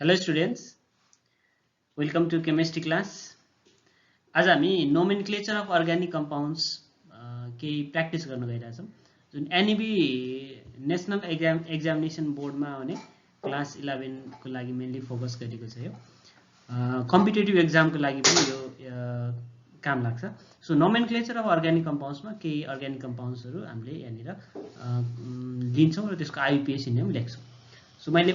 Hello students, welcome to chemistry class. आज हामी nomenclature of organic compounds केही practice गर्न गइरहेछौँ जुन एनईबी नेशनल एक्जामिनेसन बोर्डमा आउने क्लास 11 को लागि मेनली फोकस गरेको छ यो कम्पिटिटिभ एक्जामको लागि पनि यो काम लाग्छ so nomenclature of organic compounds मा केही अर्ग्यानिक कम्पाउन्ड्सहरु हामीले यहाँनिर लिन्छौँ र त्यसको आईयुपीएसी नेम लेख्छौँ सो मैले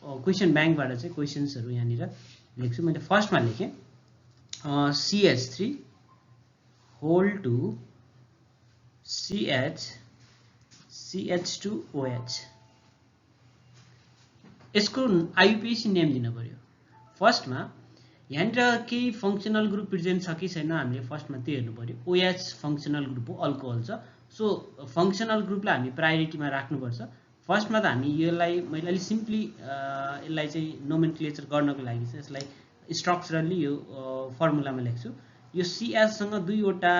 क्वेशन बैंकबाट चाहिँ क्वेशन्सहरु यहाँनिर लेख्छु मैले फर्स्टमा लेखेँ CH3 whole to CH2OH यसको आईयुपीएसी नेम दिन पर्यो फर्स्टमा यहाँनिर केही फंक्शनल ग्रुप प्रेजेन्ट छ कि छैन हामीले फर्स्टमा त्यो हेर्नु पर्यो OH फंक्शनल ग्रुप हो अल्कोहल छ सो फंक्शनल ग्रुपलाई हामी प्रायोरिटीमा राख्नुपर्छ फर्स्टमा त हामी यसलाई मैले अलि सिम्पली यसलाई चाहिँ नोमेनक्लेचर गर्नको लागि चाहिँ यसलाई स्ट्रक्चरली यो फर्मुलामा लेख्छु यो CH सँग दुईवटा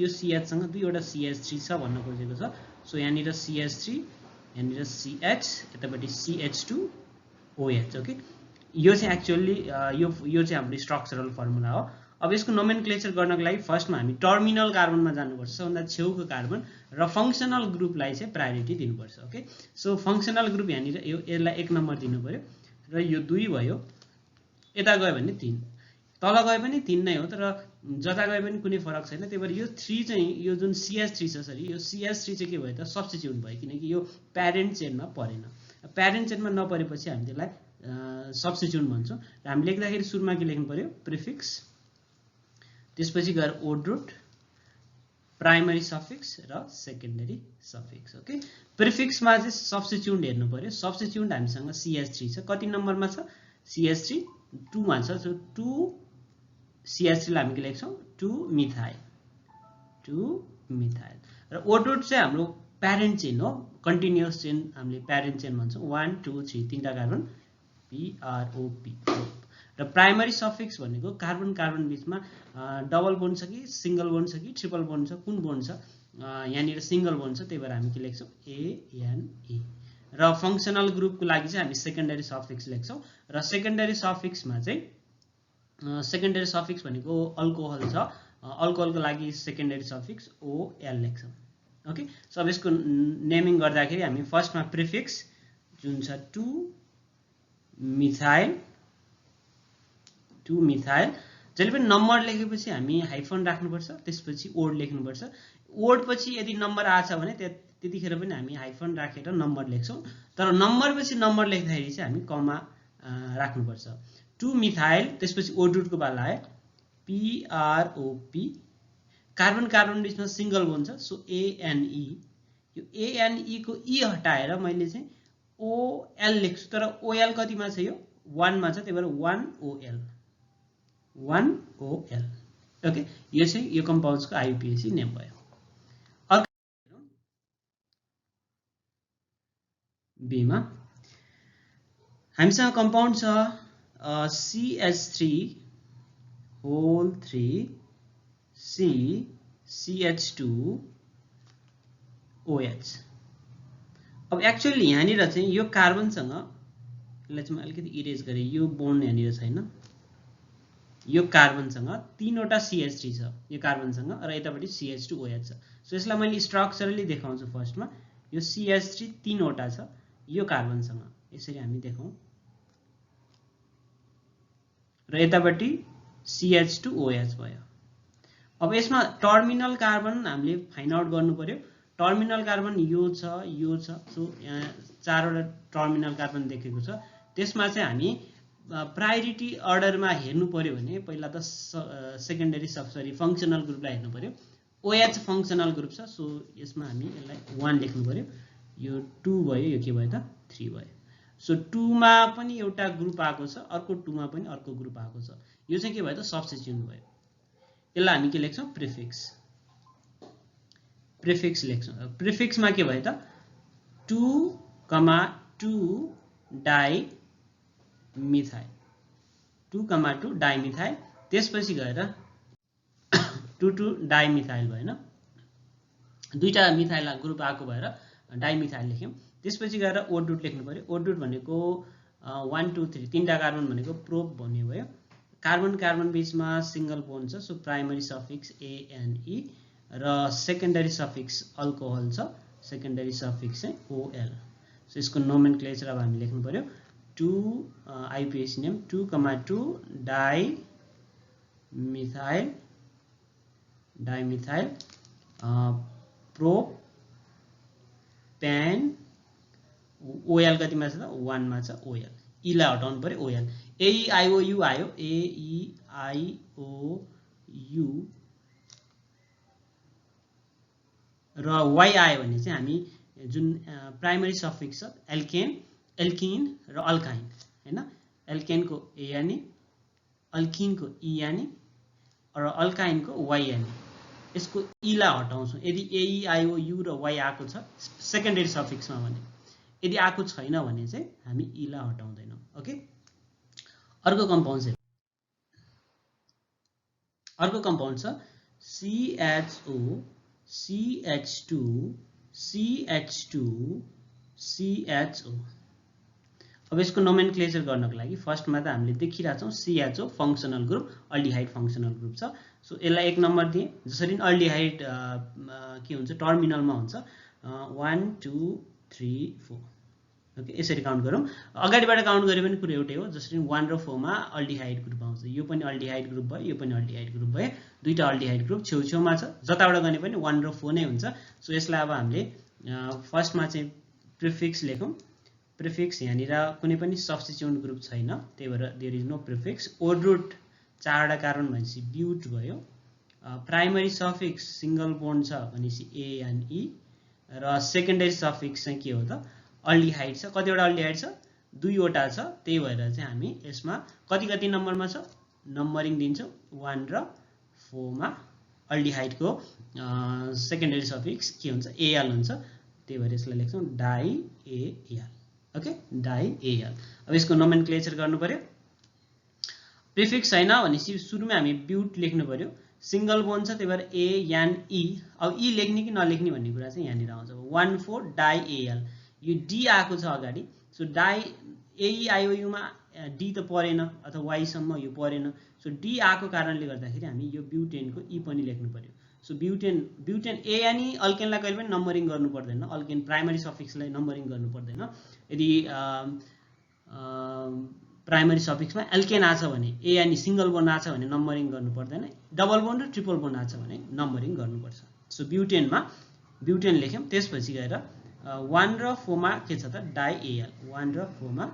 यो CH सँग दुईवटा CH3 छ भन्न खोजेको छ सो यहाँनिर CH3 यहाँनिर CH यतापट्टि CH2OH ओके यो चाहिँ एक्चुअली यो चाहिँ हाम्रो स्ट्रक्चरल फर्मुला हो अब यसको नोमेनक्लेचर गर्नको लागि फर्स्टमा हामी टर्मिनल कार्बनमा जानुपर्छ सबभन्दा छेउको कार्बन र फंक्शनल ग्रुपलाई चाहिँ प्रायोरिटी दिनुपर्छ ओके सो फंक्शनल ग्रुप यहाँनिर यसलाई 1 नम्बर दिनु पर्यो र यो 2 भयो यता गयो भने 3 तल गए पनि 3 नै हो तर जता गए पनि कुनै फरक छैन त्यही भएर यो 3 चाहिँ यो जुन CH3 छ सरी यो CH3 चाहिँ के भयो त सब्स्टिट्युट भयो किनकि यो प्यारेन्ट चेनमा परेन प्यारेन्ट चेनमा नपरेपछि हामी त्यसलाई सब्स्टिट्युट भन्छौं र हामी लेख्दाखेरि सुरुमा के लेख्नु पर्यो प्रिफिक्स त्यसपछि गएर ओड रुट प्राइमरी सफिक्स र सेकेन्डरी सफिक्स ओके प्रिफिक्समा चाहिँ सब्स्टिट्युट हेर्नु पर्यो सब्स्टिट्युट हामीसँग CH3 छ कति नम्बरमा छ CH3 2 मा छ सो 2 CH3 लाई हामी के लेख्छौं 2 मिथाइल र ओड रुट चाहिँ हाम्रो प्यारेन्ट चेन हो कन्टिन्युअस चेन हामीले प्यारेन्ट चेन भन्छौं 1 2 3 तीनटा कार्बन PROP र प्राइमरी सफिक्स भनेको कार्बन कार्बन बीचमा डबल बोन्ड छ कि सिंगल बोन्ड छ कि ट्रिपल बोन्ड छ कुन बोन्ड छ यहाँनिर सिंगल बोन्ड छ त्यही भएर हामी के लेख्छौं ANE र फंक्शनल ग्रुपको लागि चाहिँ हामी सेकेन्डरी सफिक्स लेख्छौं र सेकेन्डरी सफिक्समा चाहिँ सेकेन्डरी सफिक्स भनेको अल्कोहल छ अल्कोहलको लागि सेकेन्डरी सफिक्स OL लेख्छौं ओके सो अब यसको नेमिङ गर्दाखेरि हामी फर्स्टमा प्रिफिक्स जुन छ 2 मिथाइल जहिले पनि नम्बर लेखेपछि हामी हाइफन राख्नुपर्छ त्यसपछि ओड लेख्नुपर्छ ओड पछि यदि नम्बर आछ भने त्यतिखेर पनि हामी हाइफन राखेर नम्बर लेख्छौं तर नम्बर पछि नम्बर लेख्दाखेरि चाहिँ हामी कमा राख्नुपर्छ 2 मिथाइल त्यसपछि ओड रुटको पाला आयो PROP कार्बन कार्बन बीचमा सिंगल बोन्ड छ सो ANE यो ANE को E हटाएर मैले चाहिँ OL लेख्छु तर OL कतिमा छ यो 1 मा छ त्यही भएर 1OL ओके यो चाहिँ यो कम्पाउन्ड्सको आईयुपीएसी नेम भयो अर्को बी मा हामीसँग कम्पाउन्ड छ CH3 whole 3 CH2OH अब एक्चुअली यहाँनिर चाहिँ यो कार्बनसँग यसलाई चाहिँ अलिकति इरेज गरे यो बोन्ड यहाँनिर छैन यो कार्बनसँग तीनवटा CH3 छ यो कार्बनसँग र यतापट्टि CH2OH छ सो यसलाई मैले स्ट्रक्चरली देखाउँछु फर्स्टमा यो CH3 तीनवटा छ यो कार्बनसँग यसरी हामी देखाउँ र यतापट्टि CH2OH भयो अब यसमा टर्मिनल कार्बन हामीले फाइन्ड आउट गर्नु पर्यो टर्मिनल कार्बन यो छ सो यहाँ चारवटा टर्मिनल कार्बन देखेको छ त्यसमा चाहिँ हामी प्रायोरिटी अर्डरमा हेर्नु पर्यो भने पहिला त सेकेन्डरी सरी फंक्शनल ग्रुपलाई हेर्नु पर्यो OH फंक्शनल ग्रुप छ सो यसमा हामी यसलाई 1 लेख्नु पर्यो यो 2 भयो यो के भयो त 3 भयो सो 2 मा पनि एउटा ग्रुप आएको छ अर्को 2 मा पनि अर्को ग्रुप आएको छ यो चाहिँ के भयो त सब्स्टिट्युट भयो यसलाई हामी के लेख्छौं प्रिफिक्स लेख्छौं प्रिफिक्समा के भयो त 2 डाइ मिथाइल त्यसपछि गएर 2 डाइमिथाइल भएन दुईटा मिथाइल ग्रुप आएको भएर डाइमिथाइल लेख्यौं त्यसपछि गएर ओड रुट लेख्नु पर्यो ओड रुट भनेको 1 2 3 तीनटा कार्बन भनेको प्रोप भन्ने भयो। कार्बन कार्बन बीचमा सिंगल बोन्ड छ, सो प्राइमरी सफिक्स ANE र सेकेन्डरी सफिक्स अल्कोहल छ, सेकेन्डरी सफिक्स चाहिँ OL। सो यसको नोमेनक्लेचर अब हामी लेख्नु पर्यो 2 IUPAC name 2,2 dimethyl propane OL कतिमा छ त 1 मा छ OL, ई लाई हटाउनु पर्यो OL। AEIOU आयो, AEIOU र Y आयो भने चाहिँ हामी जुन प्राइमरी सफिक्स छ एल्किन र अल्काइन हैन, एल्केनको ANE, अल्किनको ENE र अल्काइनको YNE, यसको ई लाई हटाउँछौँ। यदि AEIOU र Y आएको छ सेकेन्डरी सफिक्समा भने, यदि आएको छैन भने चाहिँ हामी ई लाई हटाउँदैनौँ। ओके, अर्को कम्पाउन्ड छ CHO CH2 CH2 CHO। अब यसको नोमेनक्लेचर गर्नको लागि फर्स्टमा त हामीले देखिरहेछौँ CHO functional group, aldehyde functional group छ। सो यसलाई 1 नम्बर दिए, जसरी अल्डिहाइड के हुन्छ टर्मिनलमा हुन्छ 1 2 3 4। ओके, यसरी काउन्ट गरौँ। अगाडिबाट काउन्ट गरे पनि कुरा एउटै हो, जसरी 1 र 4 मा अल्डिहाइड ग्रुप आउँछ, यो पनि अल्डिहाइड ग्रुप भयो, यो पनि अल्डिहाइड ग्रुप भयो, दुईटा अल्डिहाइड ग्रुप छेउछेउमा छ, जताबाट गने पनि 1 र 4 नै हुन्छ। सो यसलाई अब हामीले फर्स्टमा चाहिँ प्रिफिक्स लेखौँ। प्रिफिक्स यहाँनिर कुनै पनि सब्स्टिट्युएन्ट ग्रुप छैन, त्यही भएर there is no prefix. Word root 4 वटा कार्बन भनेपछि ब्युट भयो। प्राइमरी सफिक्स सिंगल बोन्ड छ भनेपछि ANE र सेकेन्डरी सफिक्स चाहिँ के हो त अल्डिहाइड छ। कतिवटा अल्डिहाइड छ 2 वटा छ, त्यही भएर चाहिँ हामी यसमा कति नम्बरमा छ नम्बरिङ दिन्छौँ 1 र 4 मा। अल्डिहाइडको सेकेन्डरी सफिक्स के हुन्छ AL हुन्छ, त्यही भएर यसलाई लेख्छौँ डाइएएल। ओके, डाइएएल। अब यसको नोमेनक्लेचर गर्नु पर्यो। प्रिफिक्स छैन भनेपछि सुरुमै हामी ब्युट लेख्नु पर्यो, सिंगल बोन्ड छ त्यही भएर ANE। अब ई लेख्ने कि नलेख्ने भन्ने कुरा चाहिँ यहाँनिर आउँछ। 1 4 डाइएएल, यो डी आएको छ अगाडि, सो AEIOU मा डी त परेन अथवा वाइ सम्म यो परेन, सो डी आएको कारणले गर्दाखेरि हामी यो ब्युटेनको ई पनि लेख्नु पर्यो। सो ब्युटेन ANE अल्केनलाई कहिले पनि नम्बरिङ गर्नु पर्दैन, अल्केन प्राइमरी सफिक्सलाई नम्बरिङ गर्नु पर्दैन। यदि प्राइमरी सफिक्समा एल्केन आछ भने ANE सिंगल बोन्ड आछ भने नम्बरिङ गर्नु पर्दैन, डबल बोन्ड र ट्रिपल बोन्ड आछ भने नम्बरिङ गर्नुपर्छ। सो ब्युटेन लेख्यौँ, त्यसपछि गएर 1 र 4 मा के छ त डाइएएल, 1 र 4 मा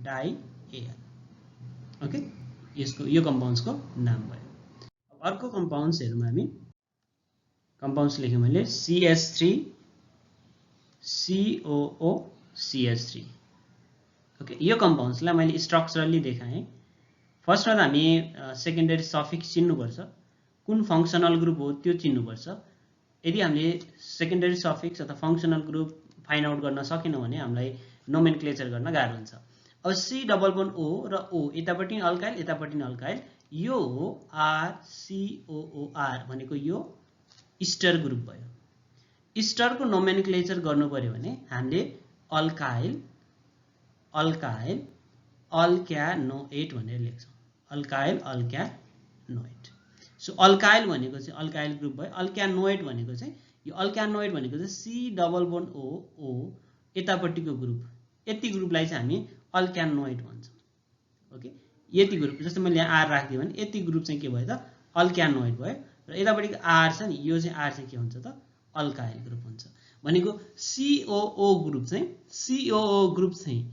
डाइएएल। ओके, यो कम्पाउन्ड्सको नाम भयो। अब अर्को कम्पाउन्ड्सहरुमा हामी कम्पाउन्ड्स लेख्यौँ मैले CH3 COO CH3। ओके, यो कम्पाउन्ड्सलाई मैले स्ट्रक्चरली देखाएँ। फर्स्टमा त हामी सेकेन्डरी सफिक्स चिन्नुपर्छ, कुन फङ्सनल ग्रुप हो त्यो चिन्नुपर्छ। यदि हामीले सेकेन्डरी सफिक्स अथवा फङ्सनल ग्रुप फाइन्ड आउट गर्न सकेनौँ भने हामीलाई नोमेनक्लेचर गर्न गाह्रो हुन्छ। अब C डबल बोन्ड O र O, यतापट्टि अल्काइल यतापट्टि अल्काइल, यो हो RCOOR भनेको यो इस्टर ग्रुप भयो। इस्टरको नोमेनक्लेचर गर्नु पर्यो भने हामीले अल्काइल अल्क्यानोएट भनेर लेख्छौँ, अल्काइल अल्क्यानोएट। सो अल्काइल भनेको चाहिँ अल्काइल ग्रुप भयो, अल्क्यानोएट भनेको चाहिँ यो अल्क्यानोएट भनेको चाहिँ C डबल बोन्ड O यतापट्टिको ग्रुप, यति ग्रुपलाई चाहिँ हामी अल्क्यानोएट भन्छौँ। ओके, यति ग्रुप जस्तो मैले यहाँ R राखिदिएँ भने यति ग्रुप चाहिँ के भयो त अल्क्यानोएट भयो, र यतापट्टिको R छ नि यो चाहिँ R चाहिँ के हुन्छ त अल्काइल ग्रुप हुन्छ। भनेको COO ग्रुप चाहिँ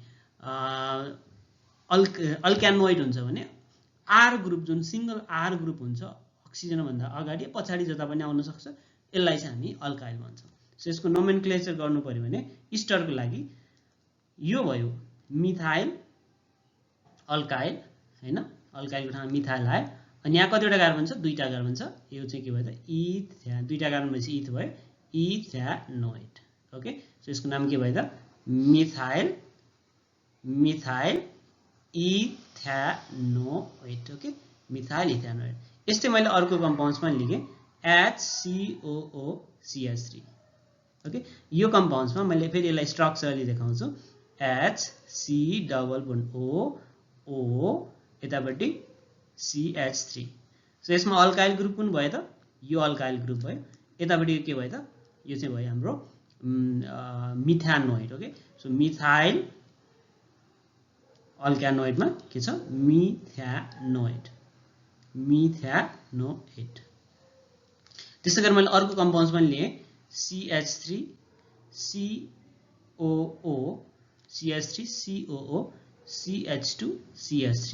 अल्क्यानोइड हुन्छ भने R ग्रुप जुन सिंगल R ग्रुप हुन्छ अक्सिजन भन्दा अगाडि पछाडि जता पनि आउन सक्छ, यसलाई चाहिँ हामी अल्काइल भन्छौँ। सो यसको नोमेनक्लेचर गर्नु पर्यो भने इस्टरको लागि यो भयो मिथाइल अल्काइल हैन, अल्काइलको ठाउँमा मिथाइल आयो। अनि यहाँ कतिवटा कार्बन छ 2टा कार्बन छ, यो चाहिँ के भयो त दुईटा कार्बन भएपछि इथ भयो इथ्यानोएट। ओके, सो यसको नाम के भयो त methyl ethanoate. Okay, methyl ethanoate. यस्तै मैले अर्को कम्पाउन्ड्समा लेखेँ HCOO CH3। ओके, यो कम्पाउन्ड्समा मैले फेरि यसलाई स्ट्रक्चरली देखाउँछु। C डबल बोन्ड O यतापट्टि CH3 सो यसमा अल्काइल ग्रुप कुन भयो त यो अल्काइल ग्रुप भयो यतापट्टि के भयो त यो चाहिँ भयो हाम्रो मिथानोइड ओके सो मिथाइल अल्कानोइडमा के छ मिथानोइड त्यसै गरी मैले अर्को कम्पाउन्ड्स पनि लिए CH3 COO CH3 COO CH2 CH3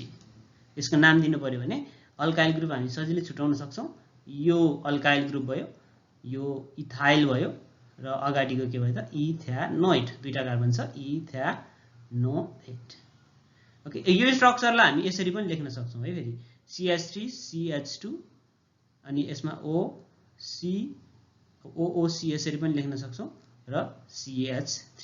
यसको नाम दिनु पर्यो भने अल्काइल ग्रुप हामी सजिलै छुटाउन सक्छौं यो अल्काइल ग्रुप भयो यो इथाइल भयो र अगाडिको के भयो त इथानोइड दुईटा कार्बन छ इथानोइड ओके यो स्ट्रक्चरलाई हामी यसरी पनि लेख्न सक्छौं है फेरि CH3 CH2 अनि यसमा OOC यसरी पनि लेख्न सक्छौं र CH3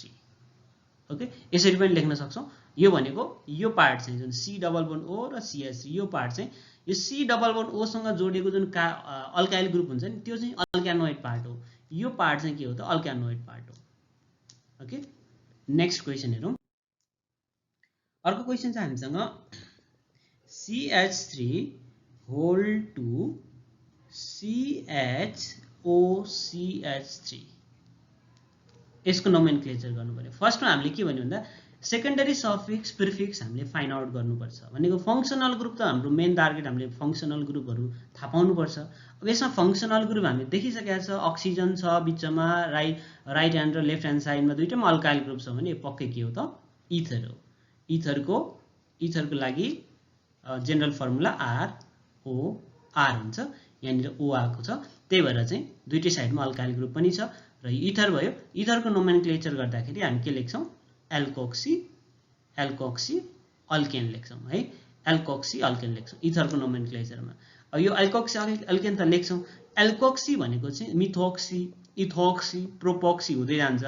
ओके यसरी पनि लेख्न सक्छौं यो भनेको यो पार्ट चाहिँ जुन C डबल बोन्ड O र CH3 यो पार्ट चाहिँ यो C डबल बोन्ड O सँग जोडिएको जुन अल्काइल ग्रुप हुन्छ नि त्यो चाहिँ अल्कानोइड पार्ट हो यो पार्ट चाहिँ के हो त अल्कानोइड पार्ट हो ओके नेक्स्ट क्वेशन हेरौं अर्को क्वेशन छ हामीसँग CH3 होल टु CHOCH3 यसको नोमेनक्लेचर गर्नु पर्यो फर्स्टमा हामीले के भन्यो भन्दा सेकेन्डरी सफिक्स प्रिफिक्स हामीले फाइन्ड आउट गर्नुपर्छ भनेको फंक्शनल ग्रुप त हाम्रो मेन टार्गेट हामीले फंक्शनल ग्रुपहरु थाहा पाउनु पर्छ अब यसमा फंक्शनल ग्रुप हामीले देखिसकेका छ अक्सिजन छ बीचमा राइट ह्यान्ड र लेफ्ट ह्यान्ड साइडमा दुईटैमा अल्काइल ग्रुप छ भने पक्कै के हो त इथर हो इथरको लागि जनरल फर्मुला ROR हुन्छ यहाँनिर O आएको छ त्यही भएर चाहिँ दुईटै साइडमा अल्काइल ग्रुप पनि छ र इथर भयो इथरको नोमेनक्लेचर गर्दाखेरि हामी के लेख्छौं एल्कोक्सी अल्केन लेख्छौं है एल्कोक्सी अल्केन लेख्छौं इथरको नोमेनक्लेचरमा अब यो एल्कोक्सी अल्केन त लेख्छौं एल्कोक्सी भनेको चाहिँ मिथोक्सी इथोक्सी प्रोपोक्सी हुँदै जान्छ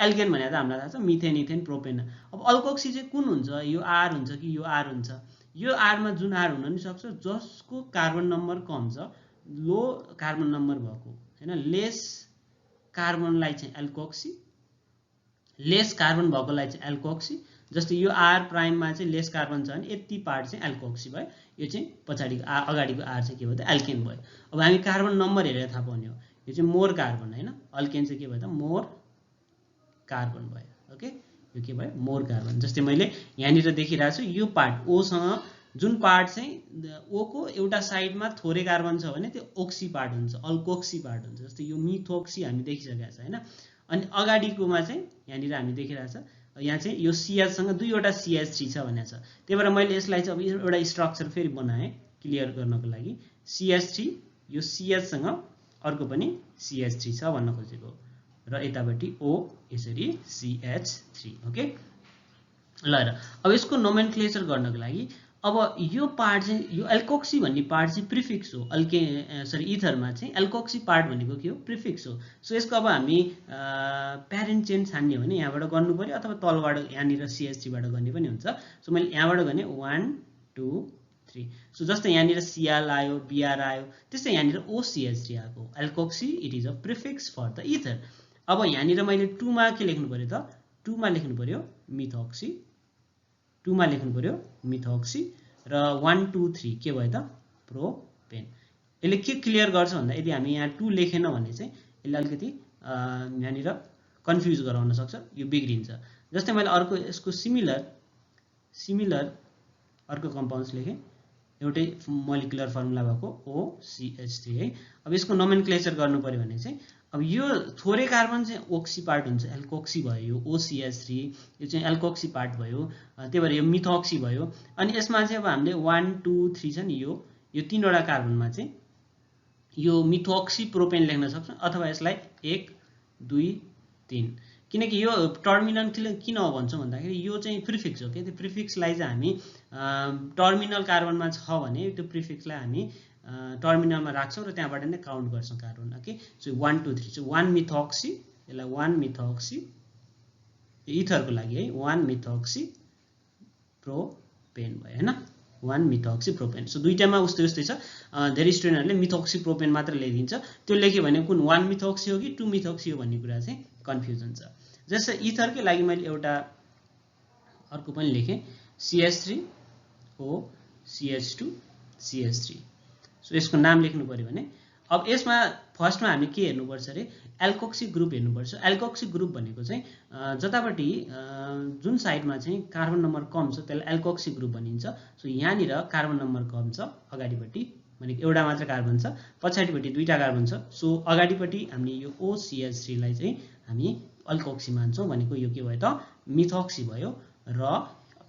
एल्केन भनेको त हामीलाई थाहा छ मिथेन इथेन प्रोपेन अब अल्कोक्सी चाहिँ कुन हुन्छ यो R हुन्छ कि यो R हुन्छ यो R मा जुन R हुन नि सक्छ जसको कार्बन नम्बर कम छ लो कार्बन नम्बर भएको हैन लेस कार्बनलाई चाहिँ एल्कोक्सी लेस कार्बन भएकोलाई चाहिँ एल्कोक्सी जस्तै यो R प्राइम मा चाहिँ लेस कार्बन छ भने यति पार्ट चाहिँ एल्कोक्सी भयो यो चाहिँ पछाडीको अगाडिको R चाहिँ के भयो त एल्केन भयो अब हामी कार्बन नम्बर हेरेर थाहा पाउने हो यो चाहिँ मोर कार्बन हैन अल्केन चाहिँ के भयो त मोर कार्बन भयो ओके यो के भयो मोर कार्बन जस्तै मैले यहाँनिर देखिरहेको छु यो पार्ट O सँग जुन पार्ट चाहिँ O को एउटा साइडमा थोरै कार्बन छ भने त्यो ओक्सी पार्ट हुन्छ अल्कोक्सी पार्ट हुन्छ जस्तै यो मिथोक्सी हामी देखिसकेका छ हैन अनि अगाडिकोमा चाहिँ यहाँनिर हामी देखिरहेको छ यहाँ चाहिँ यो CH सँग दुईवटा CH3 छ भनेको छ त्यही भएर मैले यसलाई चाहिँ अब एउटा स्ट्रक्चर फेरि बनाए क्लियर गर्नको लागि CH3 यो CH सँग अर्को पनि CH3 छ भन्न खोजेको र यतापट्टि O यसरी CH3 ओके ल र अब यसको नोमेनक्लेचर गर्नको लागि अब यो पार्ट चाहिँ यो एल्कोक्सी भन्ने पार्ट चाहिँ प्रिफिक्स हो इथरमा चाहिँ एल्कोक्सी पार्ट भनेको के हो प्रिफिक्स हो सो यसको अब हामी प्यारेन्ट चेन छान्ने हो भने यहाँबाट गर्नु पर्यो अथवा तलबाट यहाँनिर CH3 बाट गर्ने पनि हुन्छ सो मैले यहाँबाट गर्ने 1 2 3 सो जस्तै यहाँनिर Cl आयो Br आयो त्यस्तै यहाँनिर OCH3 आको alkoxy it is a prefix for the ether अब यहाँनिर मैले 2 मा के लेख्नु पर्यो त 2 मा लेख्नु पर्यो मिथोक्सी 2 मा लेख्नु पर्यो मिथोक्सी र 1 2 3 के भयो त प्रोपेन यसले के क्लियर गर्छ भन्दा यदि हामी यहाँ 2 लेखेन भने चाहिँ यसले अलिकति यहाँनिर कन्फ्युज गराउन सक्छ यो बिग्रिन्छ जस्तै मैले अर्को यसको सिमिलर अर्को कम्पाउन्ड्स लेखे एउटै मोलिकुलर फर्मुला भएको OCH3 है अब यसको नोमेनक्लेचर गर्नु पर्यो भने चाहिँ अब यो थोरै कार्बन चाहिँ ओक्सी पार्ट हुन्छ एल्कोक्सी भयो यो OCH3 यो चाहिँ एल्कोक्सी पार्ट भयो त्यही भएर यो मिथोक्सी भयो अनि यसमा चाहिँ अब हामीले 1 2 3 छ नि यो तीनवटा कार्बनमा चाहिँ यो मिथोक्सी प्रोपेन लेख्न सक्छौं अथवा यसलाई 1 2 3 किनकि यो टर्मिनल किन हो भन्छौं भन्दाखेरि यो चाहिँ प्रिफिक्स हो के त्यो प्रिफिक्सलाई चाहिँ हामी टर्मिनल कार्बनमा छ भने त्यो प्रिफिक्सलाई हामी टर्मिनलमा राख्छौं र त्यहाँबाट नै काउन्ट गर्छौं carbon okay so 1 2 3 so 1 methoxy यसलाई 1 मिथोक्सी इथरको लागि है 1 मिथोक्सी प्रोपेन भयो हैन 1 मिथोक्सी प्रोपेन सो दुईटामा उस्तै छ धेरै स्टुडेन्टहरुले मिथोक्सी प्रोपेन मात्र लेखिदिन्छ त्यो लेख्यो भने कुन 1 मिथोक्सी हो कि 2 मिथोक्सी हो भन्ने कुरा चाहिँ कन्फ्युज हुन्छ जस्तै इथरकै लागि मैले एउटा अर्को पनि लेखेँ CH3 O CH2 CH3। So यसको नाम लेख्नु पर्यो भने अब यसमा फर्स्टमा हामी के हेर्नुपर्छ रे एल्कोक्सी ग्रुप हेर्नुपर्छ। एल्कोक्सी ग्रुप भनेको चाहिँ जतापट्टि जुन साइडमा चाहिँ कार्बन नम्बर कम छ त्यसलाई एल्कोक्सी ग्रुप भनिन्छ। सो यहाँनिर कार्बन नम्बर कम छ अगाडिपट्टि भनेको एउटा मात्र कार्बन छ, पछाडिपट्टि दुईटा कार्बन छ। सो अगाडिपट्टि हामीले यो OCH3 लाई चाहिँ हामी अल्कोक्सी मान्छौँ भनेको यो के भयो त मिथोक्सी भयो र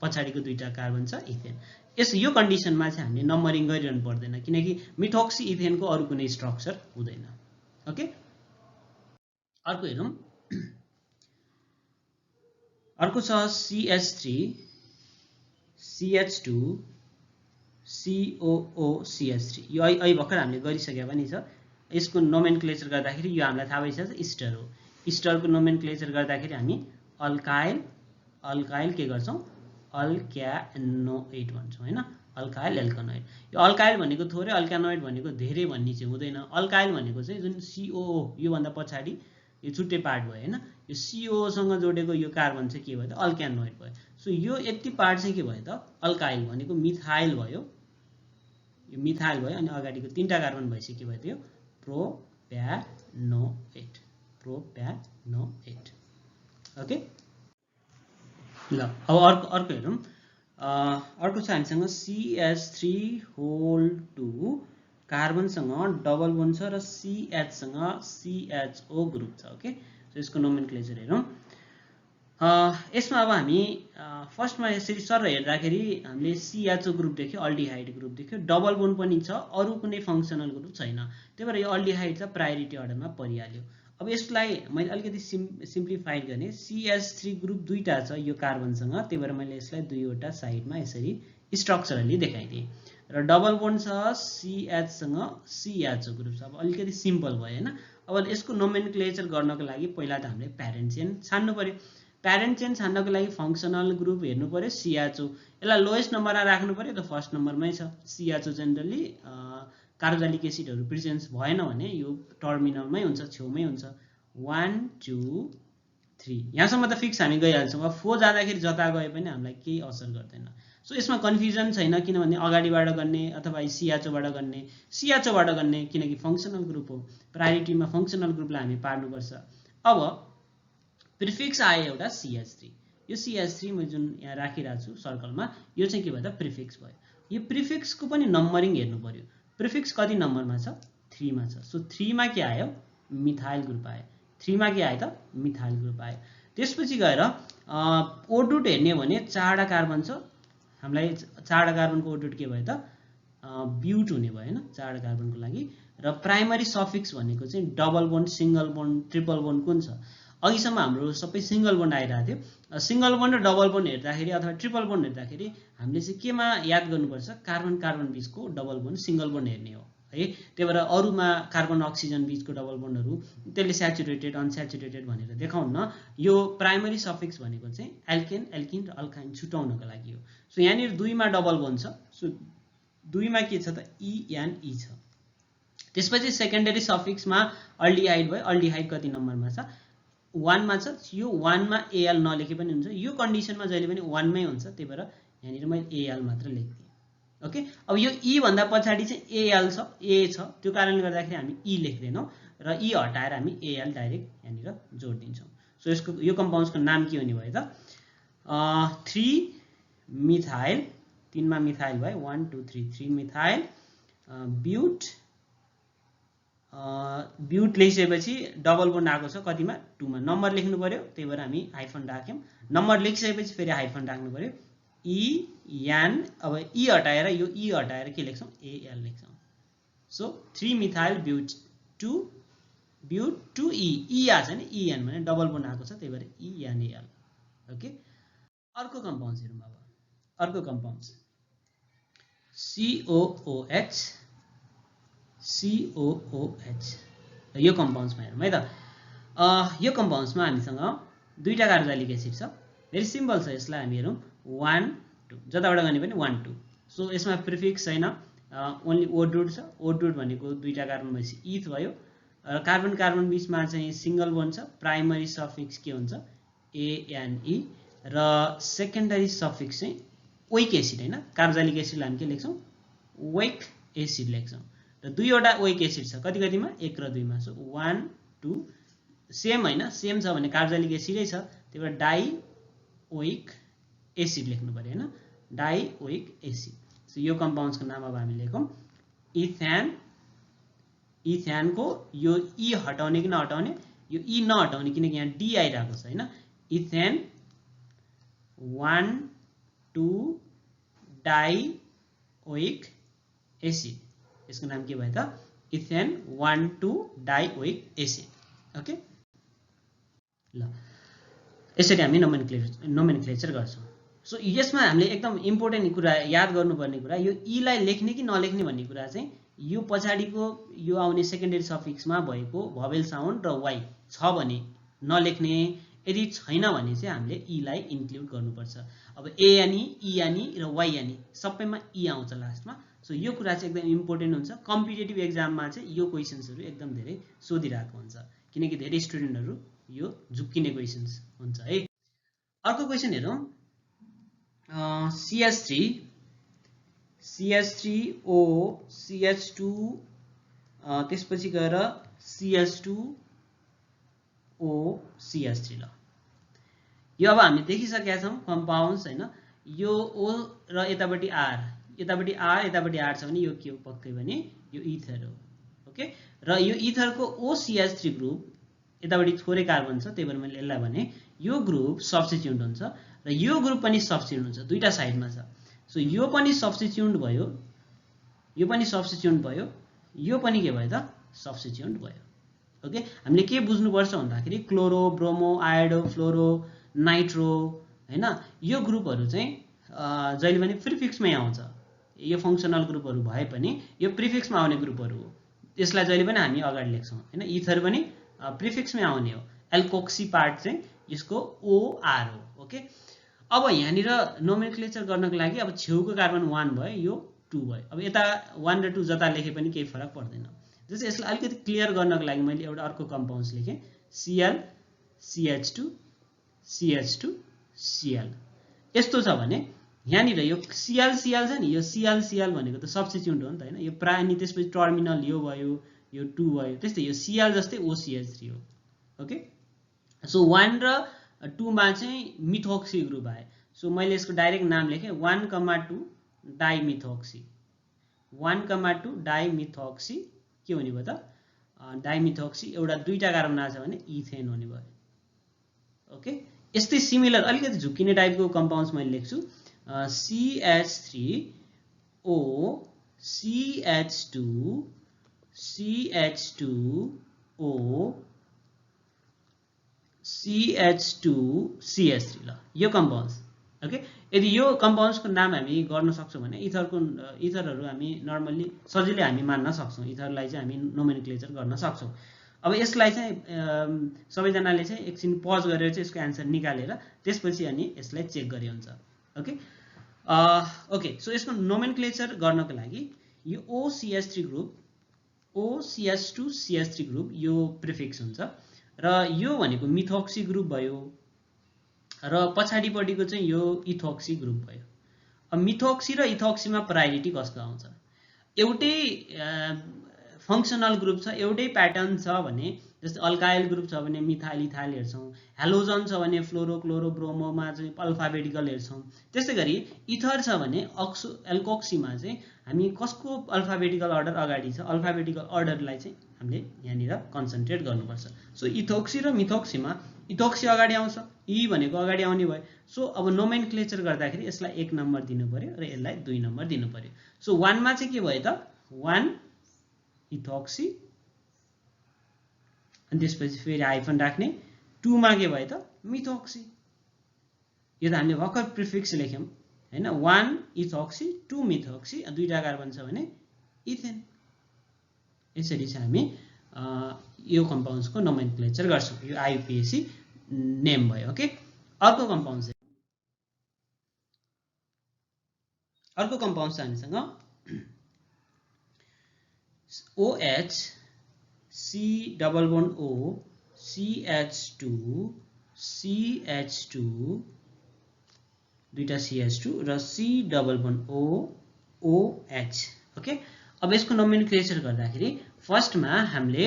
पछाडिको दुईटा कार्बन छ इथेन। यो कन्डिसनमा चाहिँ हामीले नम्बरिङ गरिरहनु पर्दैन किनकि मिथोक्सी इथेनको अरु कुनै स्ट्रक्चर हुँदैन। ओके, अर्को हेरौँ। अर्को छ CH3 CH2 COOCH3। यो अहिले भर्खर हामीले गरिसकेका पनि छ। यसको नोमेनक्लेचर गर्दाखेरि यो हामीलाई थाहा भइसक्छ इस्टर हो। इस्टरको नोमेनक्लेचर गर्दाखेरि हामी अल्काइल के गर्छौं अल्क्यानोइड भन्छौं हैन, अल्काइल एल्कानोइड। यो अल्काइल भनेको थोरै, अल्कानोइड भनेको धेरै भन्ने चाहिँ हुँदैन। अल्काइल भनेको चाहिँ जुन COO यो भन्दा पछाडी यो छुट्टै पार्ट भयो हैन, यो COO सँग जोडेको यो कार्बन चाहिँ के भयो त अल्क्यानोइड भयो। सो यो यति पार्ट चाहिँ के भयो त अल्काइल भनेको मिथाइल भयो। यो मिथाइल भयो अनि अगाडिको तीनटा कार्बन भएपछि के भयो त यो प्रोप्यानोएट। ओके ल, अब अर्को हेरौँ। अर्को छ हामीसँग CH3 कार्बनसँग डबल बोन्ड छ र CH सँग CHO ग्रुप छ। ओके, सो यसको नोमेनक्लेचर हेरौँ। यसमा अब हामी फर्स्टमा यसरी सर हेर्दाखेरि हामीले CHO ग्रुप देख्यो, अल्डिहाइड ग्रुप देख्यो, डबल बोन्ड पनि छ, अरु कुनै फंक्सनल ग्रुप छैन। त्यही भएर यो अल्डिहाइड चाहिँ प्रायोरिटी अर्डरमा परिहाल्यो। अब यसलाई मैले अलिकति सिम्प्लिफाइड गर्ने, CH3 ग्रुप दुईटा छ यो कार्बनसँग, त्यही भएर मैले यसलाई दुईवटा साइडमा यसरी स्ट्रक्चरली देखाइदिएँ। र डबल बोन्ड छ CH सँग CHO ग्रुप छ। अब अलिकति सिम्पल भयो हैन। अब यसको नोमेनक्लेचर गर्नको लागि पहिला त हामीले प्यारेन्ट चेन छान्नु पर्यो। प्यारेन्ट चेन छान्नको लागि फंक्सनल ग्रुप हेर्नु पर्यो CHO। यसलाई लोएस्ट नम्बरमा राख्नु पर्यो त फर्स्ट नम्बरमै छ। CHO जेनरली कार्बोक्सिलिक एसिडहरु प्रेजेन्स भएन भने यो टर्मिनलमै हुन्छ, छेउमै हुन्छ। 1 2 3 यहाँसम्म त फिक्स हामी गइहाल्छौँ। अब 4 जाँदाखेरि जता गए पनि हामीलाई केही असर गर्दैन। सो यसमा कन्फ्युजन छैन किनभने अगाडिबाट गर्ने अथवा CHO बाट गर्ने, CHO बाट गर्ने किनकि फंक्सनल ग्रुप हो। प्रायोरिटीमा फंक्सनल ग्रुपलाई हामी पार्नुपर्छ। अब प्रिफिक्स आयो एउटा CH3। यो CH3 म जुन यहाँ राखिरहेको छु सर्कलमा, यो चाहिँ के भयो त प्रिफिक्स भयो। यो प्रिफिक्सको पनि नम्बरिङ हेर्नु पर्यो। प्रिफिक्स कति नम्बरमा छ 3 मा छ। सो 3 मा के आयो मिथाइल ग्रुप आयो। 3 मा के आयो त मिथाइल ग्रुप आयो। त्यसपछि गएर ओडुट हेर्ने हो भने 4 वटा कार्बन छ, हामीलाई 4 वटा कार्बनको ओडुट के भयो त ब्युट हुने भयो हैन 4 वटा कार्बनको लागि। र प्राइमरी सफिक्स भनेको चाहिँ double bond, single bond, triple bond कुन छ। अघिसम्म हाम्रो सबै सिंगल बोन्ड आइरहेको थियो। सिंगल बोन्ड र डबल बोन्ड हेर्दाखेरि अथवा ट्रिपल बोन्ड हेर्दाखेरि हामीले चाहिँ केमा याद गर्नुपर्छ, कार्बन कार्बन बीचको डबल बोन्ड सिंगल बोन्ड हेर्ने हो है। त्यही भएर अरुमा कार्बन अक्सिजन बीचको डबल बोन्डहरु त्यसले स्याचुरेटेड अनस्याचुरेटेड भनेर देखाउन्न। यो प्राइमरी सफिक्स भनेको चाहिँ एल्केन, एल्किन र अल्काइन छुटाउनको लागि हो। सो यहाँनिर 2 मा डबल बोन्ड छ। सो 2 मा के छ त ENE छ। त्यसपछि सेकेन्डरी सफिक्समा अल्डिहाइड भयो। अल्डिहाइड कति नम्बरमा छ 1 मा छ। यो 1 मा AL नलेखे पनि हुन्छ। यो कन्डिसनमा जहिले पनि 1 मै हुन्छ। त्यही भएर यहाँनिर मैले AL मात्र लेख्दिए। ओके, अब यो E भन्दा पछाडी चाहिँ AL छ, A छ। त्यो कारणले गर्दाखेरि हामी E लेख्दैनौं र E हटाएर हामी AL डाइरेक्ट यहाँनिर जोड दिन्छौं। सो यसको यो कम्पाउन्डको नाम के हुने भयो त 3 मिथाइल। 3 मा मिथाइल भयो 1 2 3 3 मिथाइल ब्युट। ब्युट लेखिसकेपछि डबल बोन्ड आएको छ कतिमा 2 मा। नम्बर लेख्नु पर्यो, त्यही भएर हामी हाइफन राख्यौं। नम्बर लेखिसकेपछि फेरि हाइफन राख्नु पर्यो EN। अब E हटाएर यो E हटाएर के लेख्छौं AL लेख्छौं। So 3 methyl but 2 but 2E। E आछ नि EN भने डबल बोन्ड आएको छ, त्यही भएर ENAL। ओके, अर्को कम्पाउन्ड हेरौँ। अब अर्को कम्पाउन्ड COOH। यो कम्पाउन्ड्समा हेरौँ है त। यो कम्पाउन्ड्समा हामीसँग दुईटा कार्बोक्सिलिक एसिड छ। भेरी सिम्पल छ। यसलाई हामी हेरौँ 1 2 जताबाट गर्ने पनि 1 2। सो यसमा प्रिफिक्स छैन, ओन्ली ओडुट छ। ओडुट भनेको दुईटा कार्बन भएपछि इथ भयो। कार्बन कार्बन बीचमा चाहिँ सिंगल बोन्ड छ। प्राइमरी सफिक्स के हुन्छ ANE र सेकेन्डरी सफिक्स चाहिँ ओइक एसिड हैन, कार्बोक्सिलिक एसिडलाई हामी के लेख्छौं ओइक एसिड लेख्छौं र दुईवटा ओइक एसिड छ कति कतिमा 1 र 2 मा। सो 1 2 सेम हैन, सेम छ भने कार्बोक्सिलिक एसिडै छ, त्यही भएर डाइ ओइक एसिड लेख्नु पर्यो हैन, डाइ ओइक एसिड। सो यो कम्पाउन्ड्सको नाम अब हामी लेखौं इथेन। इथेनको यो ई हटाउने कि नहटाउने, यो ई नहटाउने किनकि यहाँ डी आइरहेको छ हैन। इथेन 1 2 डाइ ओइक एसिड, यसको नाम के भयो त ethane 1 2 dioic acid. Okay ल यसरी हामी नोमेनक्लेचर गर्छौं। सो यसमा हामीले एकदम इम्पोर्टेन्ट कुरा याद गर्नुपर्ने कुरा यो ई लाई लेख्ने कि नलेख्ने भन्ने कुरा चाहिँ यो पछाडीको यो आउने सेकेन्डरी सफिक्समा भएको भवेल साउन्ड र वाइ छ भने नलेख्ने, यदि छैन भने चाहिँ हामीले ई लाई इन्क्लुड गर्नुपर्छ। अब ए यानी ई यानी र वाइ यानी सबैमा ई आउँछ लास्टमा। सो यो कुरा चाहिँ एकदम इम्पोर्टेन्ट हुन्छ। कम्पिटेटिभ एक्जाममा चाहिँ यो क्वेशन्सहरु एकदम धेरै सोधिरहेको हुन्छ किनकि धेरै स्टुडेन्टहरु यो झुक्किने क्वेशन्स हुन्छ है। अर्को क्वेशन हेरौं CH3 CH3O CH2 त्यसपछि गएर CH2O CH3 ल यो अब हामी देखिसकेका छौं कम्पाउन्ड्स हैन। यो O र यतापटि R, यतापटि R यतापटि R छ भने यो के हो पक्कै भने यो इथर हो। ओके र यो इथरको OCH3 ग्रुप यतापटि थोरै कार्बन छ त्यही भएर मैले यसलाई भने यो ग्रुप सब्स्टिट्युट हुन्छ र यो ग्रुप पनि सब्स्टिट्युट हुन्छ, दुईटा साइडमा छ। सो यो पनि सब्स्टिट्युट भयो, यो पनि सब्स्टिट्युट भयो, यो पनि के भयो त सब्स्टिट्युट भयो। ओके हामीले के बुझ्नुपर्छ भन्दाखेरि क्लोरो ब्रोमो आयोडो फ्लोरो नाइट्रो हैन यो ग्रुपहरु चाहिँ जहिले पनि प्रिफिक्समै आउँछ। यो फंक्सनल ग्रुपहरु भए पनि यो प्रिफिक्समा आउने ग्रुपहरु हो, यसलाई जहिले पनि हामी अगाडि लेख्छौं हैन। इथर पनि प्रिफिक्समै आउने हो। एल्कोक्सी पार्ट चाहिँ यसको OR हो। ओके अब यहाँनिर नोमेनक्लेचर गर्नको लागि अब छेउको कार्बन 1 भयो, यो 2 भयो। अब यता 1 र 2 जता लेखे पनि केही फरक पर्दैन। जस्तै यसलाई अलिकति क्लियर गर्नको लागि मैले एउटा अर्को कम्पाउन्ड्स लेखे Cl CH2 CH2 Cl। यस्तो छ भने यहाँनिर यो Cl Cl छ नि, यो Cl Cl भनेको त सब्स्टिट्युट हो नि त हैन। यो प्राय नि त्यसपछि टर्मिनल यो भयो, यो 2 भयो, त्यस्तै यो Cl जस्तै OCH3 हो। ओके सो 1 र 2 मा चाहिँ मिथोक्सी ग्रुप आयो। सो मैले यसको डाइरेक्ट नाम लेखे 1,2 डाइमिथोक्सी। 1,2 डाइमिथोक्सी के हुने भयो त डाइमिथोक्सी। एउटा दुईटा कार्बन आछ भने इथेन हुने भयो। ओके यस्तै सिमिलर अलिकति झुक्किने टाइपको कम्पाउन्ड्स मैले लेख्छु CH3O CH2 CH2O CH2 CH3 ल यो कम्पाउन्ड्स। ओके यदि यो कम्पाउन्ड्सको नाम हामी गर्न सक्छौं भने इथरहरु हामी नर्मली सजिलै हामी मान्न सक्छौं। इथरलाई चाहिँ हामी नोमेनक्लेचर गर्न सक्छौं। अब यसलाई चाहिँ सबैजनाले चाहिँ एकछिन पज गरेर चाहिँ यसको आन्सर निकालेर त्यसपछि अनि यसलाई चेक गरे हुन्छ। ओके ओके सो यसको नोमेनक्लेचर गर्नको लागि यो OCH3 group OCH2 CH3 group यो प्रिफिक्स हुन्छ र यो भनेको मिथोक्सी ग्रुप भयो र पछाडीपटिको चाहिँ यो इथोक्सी ग्रुप भयो। अब मिथोक्सी र इथोक्सीमा प्रायोरिटी कस्तो आउँछ, एउटै फंक्सनल ग्रुप छ, एउटै प्याटर्न छ भने जस्तै अल्काइल ग्रुप छ भने मिथाइल इथाइल हेर्छौं, हेलोजन छ भने फ्लोरो क्लोरो ब्रोमोमा चाहिँ अल्फाबेटिकल हेर्छौं। त्यसै गरी इथर छ भने एल्कोक्सीमा चाहिँ हामी कसको अल्फाबेटिकल अर्डर अगाडि छ अल्फाबेटिकल अर्डरलाई चाहिँ हामीले यहाँनिर कन्सन्ट्रेट गर्नुपर्छ। सो इथोक्सी र मिथोक्सीमा इथोक्सी अगाडि आउँछ, ई भनेको अगाडि आउने भयो। सो अब नोमेनक्लेचर गर्दाखेरि यसलाई 1 नम्बर दिनु पर्यो र यसलाई 2 नम्बर दिनु पर्यो। सो 1 मा चाहिँ के भयो त 1 इथोक्सी अनि त्यसपछि फेरि हाइफन राख्ने 2 मा के भयो त मिथोक्सी। यो त हामीले भर्खर प्रिफिक्स लेख्यौं हैन 1 इथोक्सी 2 मिथोक्सी दुईटा कार्बन छ भने इथेन। यसरी चाहिँ हामी यो कम्पाउन्ड्सको नोमेनक्लेचर गर्छौं। यो आइयुपिएसी नेम भयो। ओके अर्को कम्पाउन्ड छ हामीसँग OH C double bond O CH2 CH2 दुईटा CH2 र C double bond O OH। Okay, अब यसको नोमेनक्लेचर गर्दाखेरि फर्स्टमा हामीले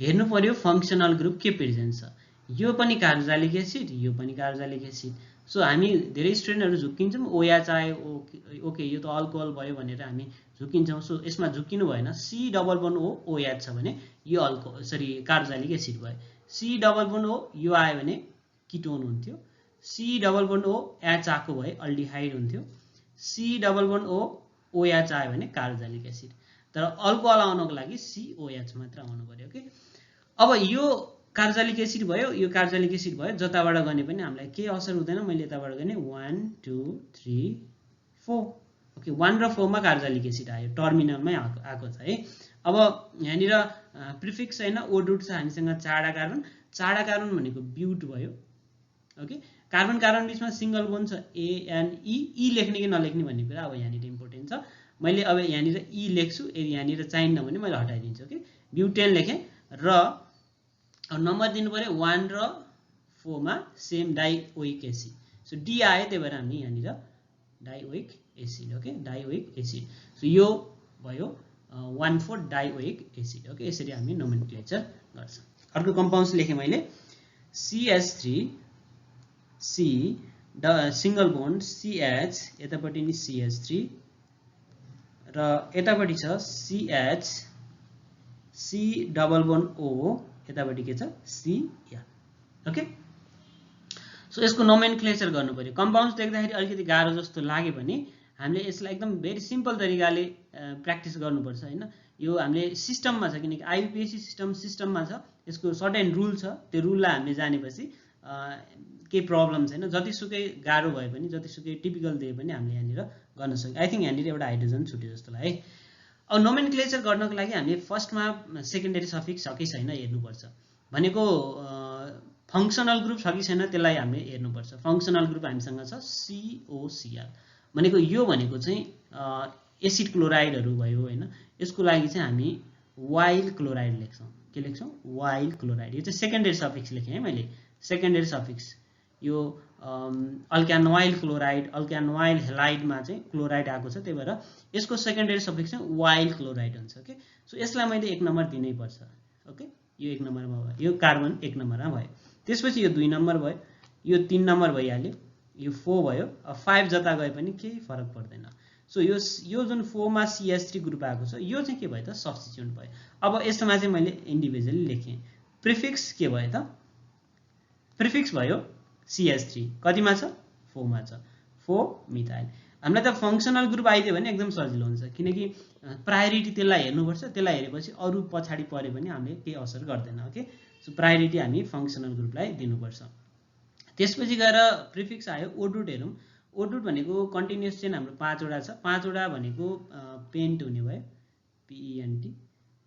हेर्नु पर्यो फंक्शनल ग्रुप के प्रेजेन्ट छ। यो पनि कार्बोक्सिलिक एसिड, यो पनि कार्बोक्सिलिक एसिड। सो हामी धेरै स्टुडेन्टहरु झुक्किन्छौँ OH आयो ओके यो त अल्कोहल भयो भनेर हामी झुक्किन्छौँ। सो यसमा झुक्किनु भएन। C double bond O OH छ भने यो कार्बोक्सिलिक एसिड भयो। C डबल बन्ड O यो आयो भने किटोन हुन्थ्यो। C double bond O H आको भए अल्डिहाइड हुन्थ्यो। C double bond O OH आयो भने कार्बोक्सिलिक एसिड। तर अल्कोहल आउनको लागि COH मात्र आउनु पर्यो। ओके, अब यो कार्बोक्सिलिक एसिड भयो, यो कार्बोक्सिलिक एसिड भयो, जताबाट गने पनि हामीलाई के असर हुँदैन। मैले यताबाट गने 1 2 3 4। ओके, 1 र 4 मा कार्बोक्सिलिक एसिड आयो, टर्मिनलमै आएको छ है। अब यहाँनिर प्रिफिक्स हैन ओडुट छ हामीसँग चारवटा कार्बन। चारवटा कार्बन भनेको ब्युट भयो। ओके, कार्बन कार्बन बीचमा सिंगल बोन्ड छ ANE। ई लेख्ने कि नलेख्ने भन्ने कुरा अब यहाँनिर इम्पोर्टेन्ट छ। मैले अब यहाँनिर ई लेख्छु, यदि यहाँनिर चाहिन्न भने मैले हटाइदिन्छु। ओके, ब्युटेन लेखेँ र नम्बर दिनु पर्यो 1 र 4 मा same dioic acid. So D आयो, त्यही भएर हामी यहाँनिर dioic acid. Okay, dioic acid. So यो भयो 1,4 डाइओइक एसिड। ओके, यसरी हामी नोमेनक्लेचर गर्छौँ। अर्को कम्पाउन्ड्स लेखेँ मैले CH3 C single bond CH, यतापट्टि नि CH3 र यतापट्टि छ CH C double bond O, यतापट्टि के छ Cl। ओके, सो यसको नोमेनक्लेचर गर्नु पर्यो। कम्पाउन्ड्स देख्दाखेरि अलिकति गाह्रो जस्तो लाग्यो भने हामीले यसलाई एकदम भेरी सिम्पल तरिकाले प्र्याक्टिस गर्नुपर्छ हैन। यो हामीले सिस्टममा छ, किनकि IUPAC सिस्टममा छ। यसको सर्टेन रुल छ, त्यो रुललाई हामीले जानेपछि केही प्रब्लम छैन। जतिसुकै गाह्रो भए पनि, जतिसुकै टिपिकल दिए पनि हामीले यहाँनिर गर्न सक्छौँ। आई थिङ्क यहाँनिर एउटा हाइड्रोजन छुट्यो जस्तो लाग्यो है। अब नोमेनक्लेचर गर्नको लागि हामीले फर्स्टमा सेकेन्डरी सफिक्स छ कि छैन हेर्नुपर्छ। भनेको फंक्शनल ग्रुप छ कि छैन त्यसलाई हामीले हेर्नुपर्छ। फंक्शनल ग्रुप हामीसँग छ COCl भनेको यो भनेको चाहिँ एसिड क्लोराइडहरु भयो हैन। यसको लागि चाहिँ हामी वाइल क्लोराइड लेख्छौँ। के लेख्छौँ? While chloride. यो चाहिँ सेकेन्डरी सफिक्स लेखेँ है मैले, सेकेन्डरी सफिक्स। यो अल्कानोइल क्लोराइड, अल्कानोइल हेलाइडमा चाहिँ क्लोराइड आएको छ, त्यही भएर यसको सेकेन्डरी सफिक्स चाहिँ वाइल क्लोराइड हुन्छ। ओके, सो यसलाई मैले 1 नम्बर दिनै पर्छ। ओके, यो 1 नम्बरमा भयो, यो कार्बन 1 नम्बरमा भयो। त्यसपछि यो 2 नम्बर भयो, यो 3 नम्बर भइहाल्यो, यो 4 भयो। अब 5 जता गए पनि केही फरक पर्दैन। सो यो जुन 4 मा CH3 ग्रुप आएको छ यो चाहिँ के भयो त सब्स्टिट्युट भयो। अब यसमा चाहिँ मैले इन्डिभिजुअली लेखेँ। प्रिफिक्स के भयो त? प्रिफिक्स भयो CH3 कतिमा छ? 4 मा छ, 4 मिथाइल। हामीलाई त फंक्शनल ग्रुप आइदियो भने एकदम सजिलो हुन्छ, किनकि प्रायोरिटी त्यसलाई हेर्नुपर्छ। त्यसलाई हेरेपछि अरु पछाडी परे पनि हामीले केही असर गर्दैन। ओके, सो प्रायोरिटी हामी फंक्शनल ग्रुपलाई दिनुपर्छ। त्यसपछि गएर प्रिफिक्स आयो ओडुट हेरौँ। ओडुट भनेको कन्टिन्युअस चेन हाम्रो 5 वटा छ। 5 वटा भनेको पेन्ट हुने भयो, PENT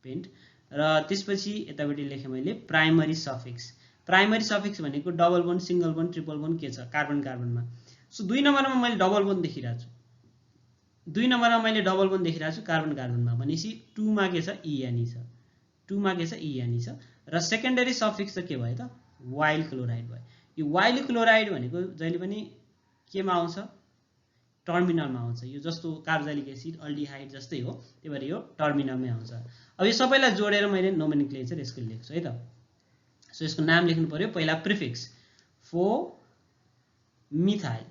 पेन्ट। र त्यसपछि यतापट्टि लेखेँ मैले प्राइमरी सफिक्स। प्राइमरी सफिक्स भनेको double bond, single bond, triple bond के छ कार्बन कार्बनमा। सो 2 नम्बरमा मैले डबल बोन्ड देखिरहेको छु, 2 नम्बरमा मैले डबल बोन्ड देखिरहेको छु कार्बन कार्बनमा। भनेपछि 2 मा के छ? ENE छ, 2 मा के छ? ENE छ। र सेकेन्डरी सफिक्स चाहिँ के भयो त? वाइल क्लोराइड भयो। यो वाइल क्लोराइड भनेको जहिले पनि केमा आउँछ? टर्मिनलमा आउँछ। यो जस्तो कार्बोक्सिलिक एसिड, अल्डिहाइड जस्तै हो, त्यही भएर यो टर्मिनलमै आउँछ। अब यो सबैलाई जोडेर मैले नोमेनक्लेचर यसको लेख्छु है त। सो यसको नाम लेख्नु पर्यो। पहिला प्रिफिक्स 4 मिथाइल,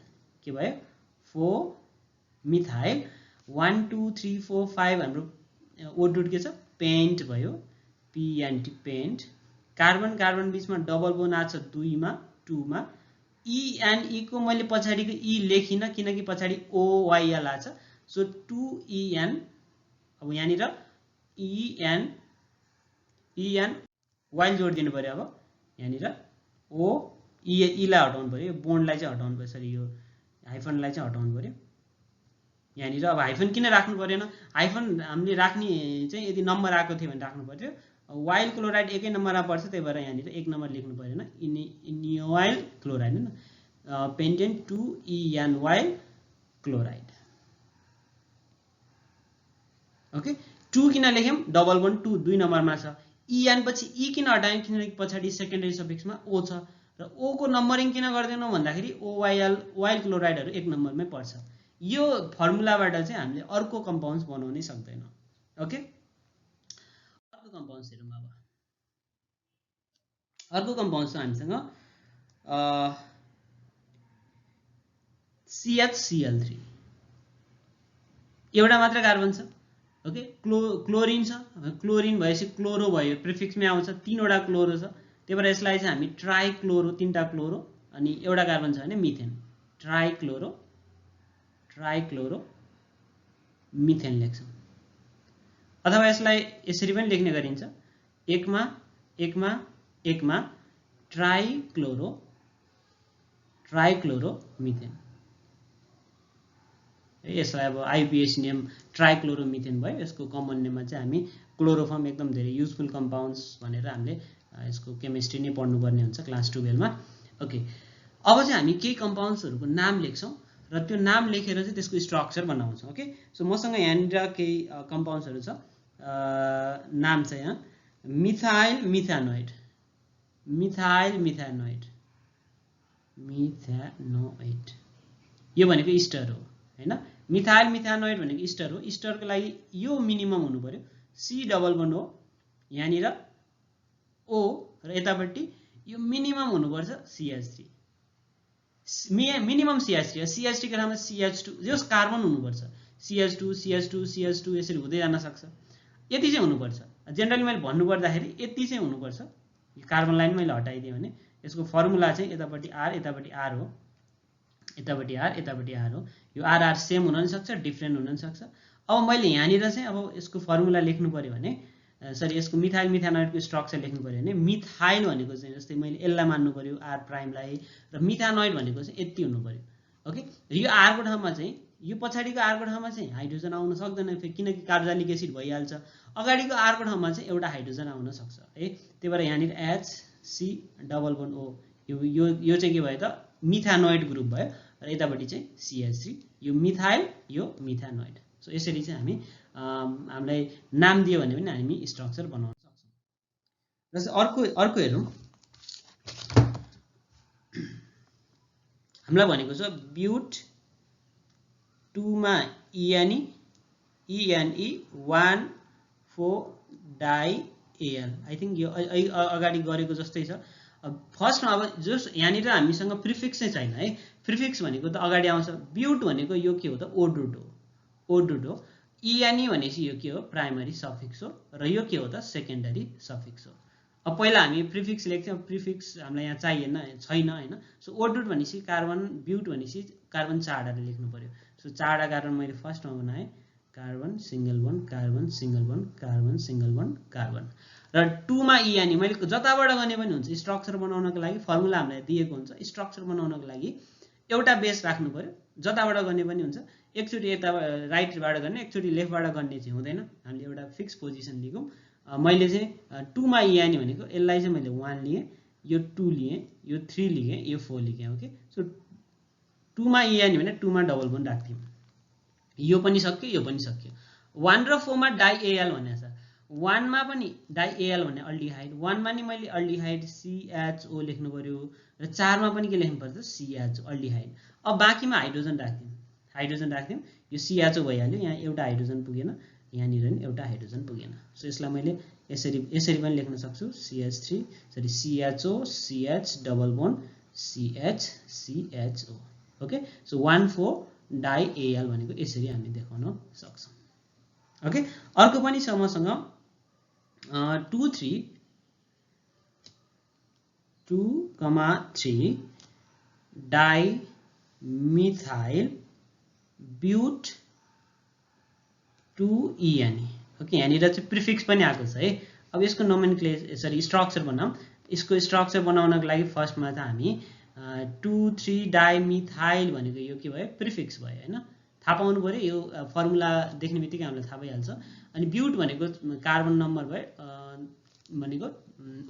के भयो? 4 मिथाइल। 1 2 3 4 5 हाम्रो ओडुट के छ? पेन्ट भयो, PENT पेन्ट। कार्बन कार्बन बीचमा डबल बोन्ड आछ 2 मा, 2 मा। ENE को मैले पछाडीको E लेखिन किनकि पछाडी OYL आछ। So 2EN। अब यहाँनिर EN वाइल जोड दिनु पर्यो। अब यहाँनिर E लाई हटाउनु पर्यो, यो बोन्डलाई चाहिँ हटाउनु पर्यो, सरी यो हाइफनलाई चाहिँ हटाउनु पर्यो यहाँनिर। अब हाइफन किन राख्नु परेन? हाइफन हामीले राख्ने चाहिँ यदि नम्बर आएको थियो भने राख्नु पर्यो। वाइल क्लोराइड 1 नम्बरमा पर्छ, त्यही भएर यहाँनिर 1 नम्बर लेख्नु परेन। इनिवाइल क्लोराइड हैन, pentane 2EN while chloride. Okay, 2 किन लेख्यौं? डबल बोन्ड 2 नम्बरमा छ। EN पछि E किन हटायौं? किनकि पछाडी सेकेन्डरी सफिक्समा O छ, र र ओ को नम्बरिङ किन गर्दैनौँ भन्दाखेरि OYL ओइल क्लोराइडहरु 1 नम्बरमै पर्छ। यो फर्मुलाबाट चाहिँ हामीले अर्को कम्पाउन्ड्स बनाउनै सक्दैनौँ। ओके, अर्को कम्पाउन्ड्स हेरौँ। अब अर्को कम्पाउन्ड छ हामीसँग CHCl3, एउटा मात्र कार्बन छ। ओके, क्लोरिन छ, क्लोरिन भएपछि क्लोरो भयो, प्रिफिक्समै आउँछ, 3 वटा क्लोरो छ, त्यही भएर यसलाई चाहिँ हामी ट्राइक्लोरो, 3टा क्लोरो अनि एउटा कार्बन छ भने मिथेन, ट्राइक्लोरो मिथेन लेख्छौँ। अथवा यसलाई यसरी पनि लेख्ने गरिन्छ, एकमा ट्राइक्लोरो मिथेन। यसलाई अब आइयुपिएसी नेम ट्राइक्लोरो मिथेन भयो। यसको कमन नेममा चाहिँ हामी क्लोरोफर्म एकदम धेरै युजफुल कम्पाउन्ड्स भनेर हामीले यसको केमिस्ट्री नै पढ्नुपर्ने हुन्छ क्लास 12 मा। ओके, अब चाहिँ हामी केही कम्पाउन्ड्सहरुको नाम लेख्छौँ र त्यो नाम लेखेर चाहिँ त्यसको स्ट्रक्चर बनाउँछौँ। ओके, सो मसँग यहाँनिर केही कम्पाउन्ड्सहरु छ। नाम छ यहाँ मिथाइल मिथानोइड, यो भनेको इस्टर हो हैन। मिथाइल मिथानोइड भनेको इस्टर हो। इस्टरको लागि यो मिनिमम हुनु पर्यो, C डबल बन्ड हो यहाँनिर O र यतापट्टि यो मिनिमम हुनुपर्छ CH3, मिनिमम CH3। CH3 को ठाउँमा CH2, जस कार्बन हुनुपर्छ, CH2 यसरी हुँदै जान सक्छ। यति चाहिँ हुनुपर्छ। जेनरली मैले भन्नु पर्दाखेरि यति चाहिँ हुनुपर्छ। यो कार्बन लाइन मैले हटाइदिएँ भने यसको फर्मुला चाहिँ यतापट्टि R यतापट्टि R हो, यतापट्टि R हो। यो RR सेम हुन सक्छ, डिफरेन्ट हुन सक्छ। अब मैले यहाँनिर चाहिँ अब यसको फर्मुला लेख्नु पर्यो भने, सरी यसको मिथाइल मिथानोइडको स्ट्रक्चर लेख्नु पर्यो भने मिथाइल भनेको चाहिँ जस्तै मैले यसलाई मान्नु पर्यो R प्राइमलाई, र मिथानोइड भनेको चाहिँ यति हुनु पर्यो। ओके, यो R को ठाउँमा चाहिँ, यो पछाडिको R को ठाउँमा चाहिँ हाइड्रोजन आउन सक्दैन फेरि, किनकि कार्बोक्सिलिक एसिड भइहाल्छ। अगाडिको R को ठाउँमा चाहिँ एउटा हाइड्रोजन आउन सक्छ है। त्यही भएर यहाँनिर HC डबल बन्ड O, यो चाहिँ के भयो त मिथानोइड ग्रुप भयो, र यतापट्टि चाहिँ CH3, यो मिथाइल यो मिथानोइड। सो यसरी चाहिँ हामी हामीलाई नाम दियो भने पनि हामी स्ट्रक्चर बनाउन सक्छौँ। र अर्को हेरौँ, हामीलाई भनेको छ ब्युट 2 मा ENE 1,4 di AL। I think यो अगाडि गरेको जस्तै छ। फर्स्टमा अब जस यहाँनिर हामीसँग प्रिफिक्स चाहिँ छैन है। प्रिफिक्स भनेको त अगाडि आउँछ। ब्युट भनेको यो के हो त ओडुट हो। ENE भनेपछि यो के हो प्राइमरी सफिक्स हो, र यो के हो त सेकेन्डरी सफिक्स हो। अब पहिला हामी प्रिफिक्स लेख्थ्यौँ, प्रिफिक्स हामीलाई यहाँ छैन हैन। सो ओडुट भनेपछि कार्बन, ब्युट भनेपछि कार्बन 4 वटा लेख्नु पर्यो। सो 4 वटा कार्बन मैले फर्स्टमा बनाएँ, carbon single bond, carbon single bond, carbon single bond, carbon. र 2 मा ENE मैले जताबाट गर्ने पनि हुन्छ। स्ट्रक्चर बनाउनको लागि फर्मुला हामीलाई दिएको हुन्छ। स्ट्रक्चर बनाउनको लागि एउटा बेस राख्नु पर्यो, जताबाट गर्ने पनि हुन्छ। एकचोटि यता राइटबाट गर्ने, एकचोटि लेफ्टबाट गर्ने चाहिँ हुँदैन। हामीले एउटा फिक्स पोजिसन लियौँ। मैले चाहिँ 2 मा ENE भनेको यसलाई चाहिँ मैले 1 लिएँ, यो 2 लिएँ, यो 3 लिएँ, यो 4 लिएँ। ओके, सो 2 मा ENE भने 2 मा डबल बन्ड राख्थ्यौँ। यो पनि सक्यो, यो पनि सक्यो। 1 र 4 मा डाइ AL भनेको छ। 1 मा पनि डाइ AL भने अल्डिहाइड, 1 मा नि मैले अल्डिहाइड CHO लेख्नु पर्यो, र 4 मा पनि के लेख्नु पर्छ CHO अल्डिहाइड। अब बाँकीमा हाइड्रोजन राख्थ्यौँ, यो CHO भइहाल्यो। यहाँ एउटा हाइड्रोजन पुगेन, यहाँनिर नि एउटा हाइड्रोजन पुगेन। सो यसलाई मैले यसरी पनि लेख्न सक्छु, CHO CH double bond CHO। Okay, so 1,4 di AL भनेको यसरी हामी देखाउन सक्छौँ। ओके, अर्को पनि छ मसँग 2,3 die methyl but 2 ENE। Okay, यहाँनिर चाहिँ प्रिफिक्स पनि आएको छ है। अब यसको स्ट्रक्चर बनाऊँ। यसको स्ट्रक्चर बनाउनको लागि फर्स्टमा त हामी 2,3 डाइ मिथाइल भनेको यो के भयो प्रिफिक्स भयो हैन। थाहा पाउनु पर्यो, यो फर्मुला देख्ने बित्तिकै हामीलाई थाहा भइहाल्छ। अनि ब्युट भनेको कार्बन नम्बर भयो, भनेको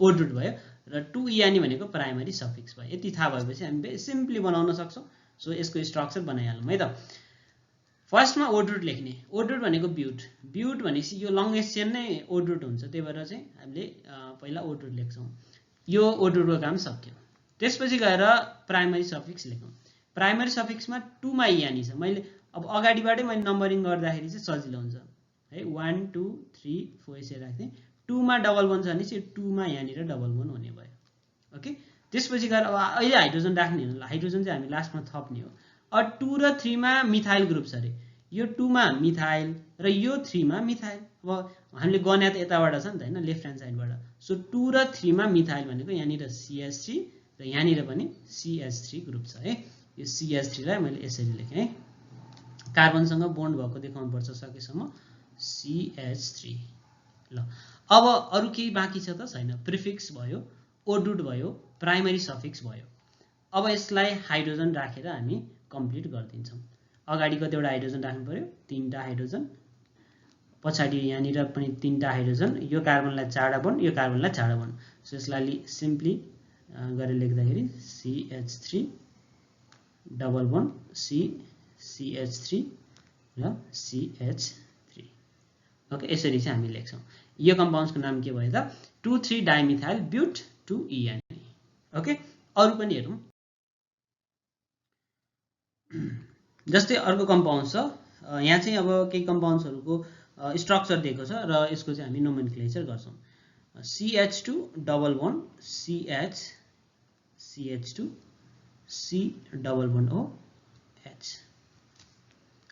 ओडुट भयो, र 2 ENE भनेको प्राइमरी सफिक्स भयो। यति थाहा भएपछि हामी सिम्पली बनाउन सक्छौँ। सो यसको स्ट्रक्चर बनाइहालौँ है त। फर्स्टमा ओडुट लेख्ने, ओडुट भनेको ब्युट भनेपछि यो लङ्गेस्ट चेन नै ओडुट हुन्छ। त्यही भएर चाहिँ हामीले पहिला ओडुट लेख्छौँ। यो ओडुटको काम सक्यो। त्यसपछि गएर प्राइमरी सफिक्स लेखौँ। प्राइमरी सफिक्समा 2 मा यानी छ। मैले अब अगाडिबाटै मैले नम्बरिङ गर्दाखेरि चाहिँ सजिलो हुन्छ है। 1 2 3 4 यसरी राख्थेँ। 2 मा डबल बोन छ भने चाहिँ 2 मा यहाँनिर डबल बोन हुने भयो। ओके, त्यसपछि गएर अब अहिले हाइड्रोजन राख्ने हो। हाइड्रोजन चाहिँ हामी लास्टमा थप्ने हो। अब 2 र 3 मा मिथाइल ग्रुप छ अरे। यो 2 मा मिथाइल र यो 3 मा मिथाइल। अब हामीले गन्या त यताबाट छ नि त हैन, लेफ्ट ह्यान्ड साइडबाट। सो 2 र 3 मा मिथाइल भनेको यहाँनिर CH3 र यहाँनिर पनि CH3 ग्रुप छ है। यो CH3 लाई मैले यसरी लेखेँ है। कार्बनसँग बोन्ड भएको देखाउनु पर्छ सकेसम्म CH3। ल अब अरु केही बाँकी छ त छैन? प्रिफिक्स भयो, ओडुट भयो, प्राइमरी सफिक्स भयो। अब यसलाई हाइड्रोजन राखेर हामी कम्प्लिट गरिदिन्छौँ। अगाडि कतिवटा हाइड्रोजन राख्नु पर्यो? 3टा हाइड्रोजन। पछाडि यहाँनिर पनि 3टा हाइड्रोजन। यो कार्बनलाई 4 बोन्ड, यो कार्बनलाई 4 बोन्ड। सो यसलाई सिम्पली गरेर लेख्दाखेरि CH3 डबल बोन्ड CH3 र CH3। ओके, यसरी चाहिँ हामी लेख्छौँ। यो कम्पाउन्ड्सको नाम के भयो त? 2,3 डाइमिथाइल ब्युट 2EN। ओके, अरु पनि हेरौँ। जस्तै अर्को कम्पाउन्ड छ। यहाँ चाहिँ अब केही कम्पाउन्ड्सहरुको स्ट्रक्चर दिएको छ र यसको चाहिँ हामी नोमेनक्लेचर गर्छौँ। CH2 double bond CH2 C double bond OH।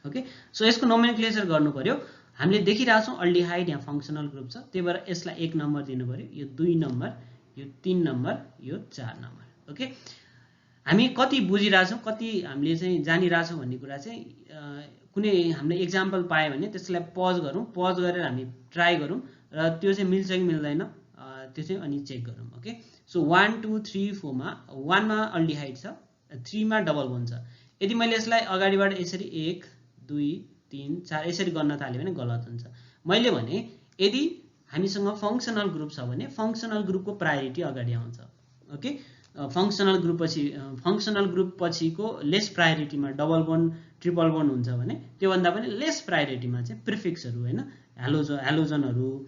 Okay, so यसको नोमेनक्लेचर गर्नु पर्यो। हामीले देखिरहेका छौँ अल्डिहाइड यहाँ फंक्शनल ग्रुप छ, त्यही भएर यसलाई 1 नम्बर दिनु पर्यो, यो 2 नम्बर, यो 3 नम्बर, यो 4 नम्बर। ओके, हामी कति बुझिरहेछौँ, कति हामीले चाहिँ जानिरहेछौँ भन्ने कुरा चाहिँ कुनै हामीले एक्जाम्पल पायो भने त्यसलाई पज गरौँ, पज गरेर हामी ट्राई गरौँ र त्यो चाहिँ मिल्छ कि मिल्दैन त्यो चाहिँ अनि चेक गरौँ। ओके, सो 1 2 3 4 मा 1 मा अल्डिहाइड छ, 3 मा डबल बोन्ड छ। यदि मैले यसलाई अगाडिबाट यसरी 1 2 3 4 यसरी गर्न थाल्यो भने गलत हुन्छ। मैले भने यदि हामीसँग फंक्शनल ग्रुप छ भने फंक्शनल ग्रुपको प्रायोरिटी अगाडि आउँछ। ओके, फंक्शनल ग्रुप पछिको लेस प्रायोरिटीमा डबल बोन्ड ट्रिपल बोन्ड हुन्छ भने त्योभन्दा पनि लेस प्रायोरिटीमा चाहिँ प्रिफिक्सहरु हैन, हेलोजनहरु,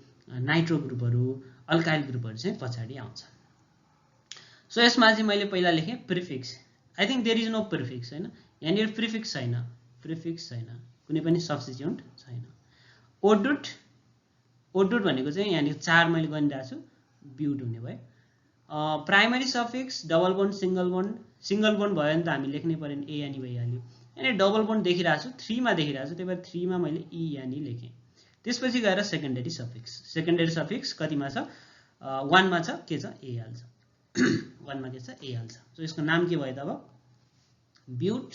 नाइट्रो ग्रुपहरु, अल्काइल ग्रुपहरु चाहिँ पछाडी आउँछ। सो यसमा चाहिँ मैले पहिला लेखेँ prefix. I think there is no prefix हैन, यहाँनिर प्रिफिक्स छैन, कुनै पनि सब्स्टिट्युट छैन। ओडुट भनेको चाहिँ यहाँनिर 4 मैले गनिरहेको छु, ब्युट हुने भयो। Primary suffix double bond single bond भयो भने त हामी लेख्नै पर्यो नि, ए यानी भइहाल्यो। यहाँ डबल बोन्ड देखिरहेको छु, 3 मा देखिरहेको छु, त्यही भएर 3 मा मैले ई यानी लेखेँ। त्यसपछि गएर सेकेन्डरी सफिक्स कतिमा छ? 1 मा छ, के छ? ए हाल्छ। 1 मा के छ? ए हाल्छ। सो यसको नाम के भयो त अब? ब्युट।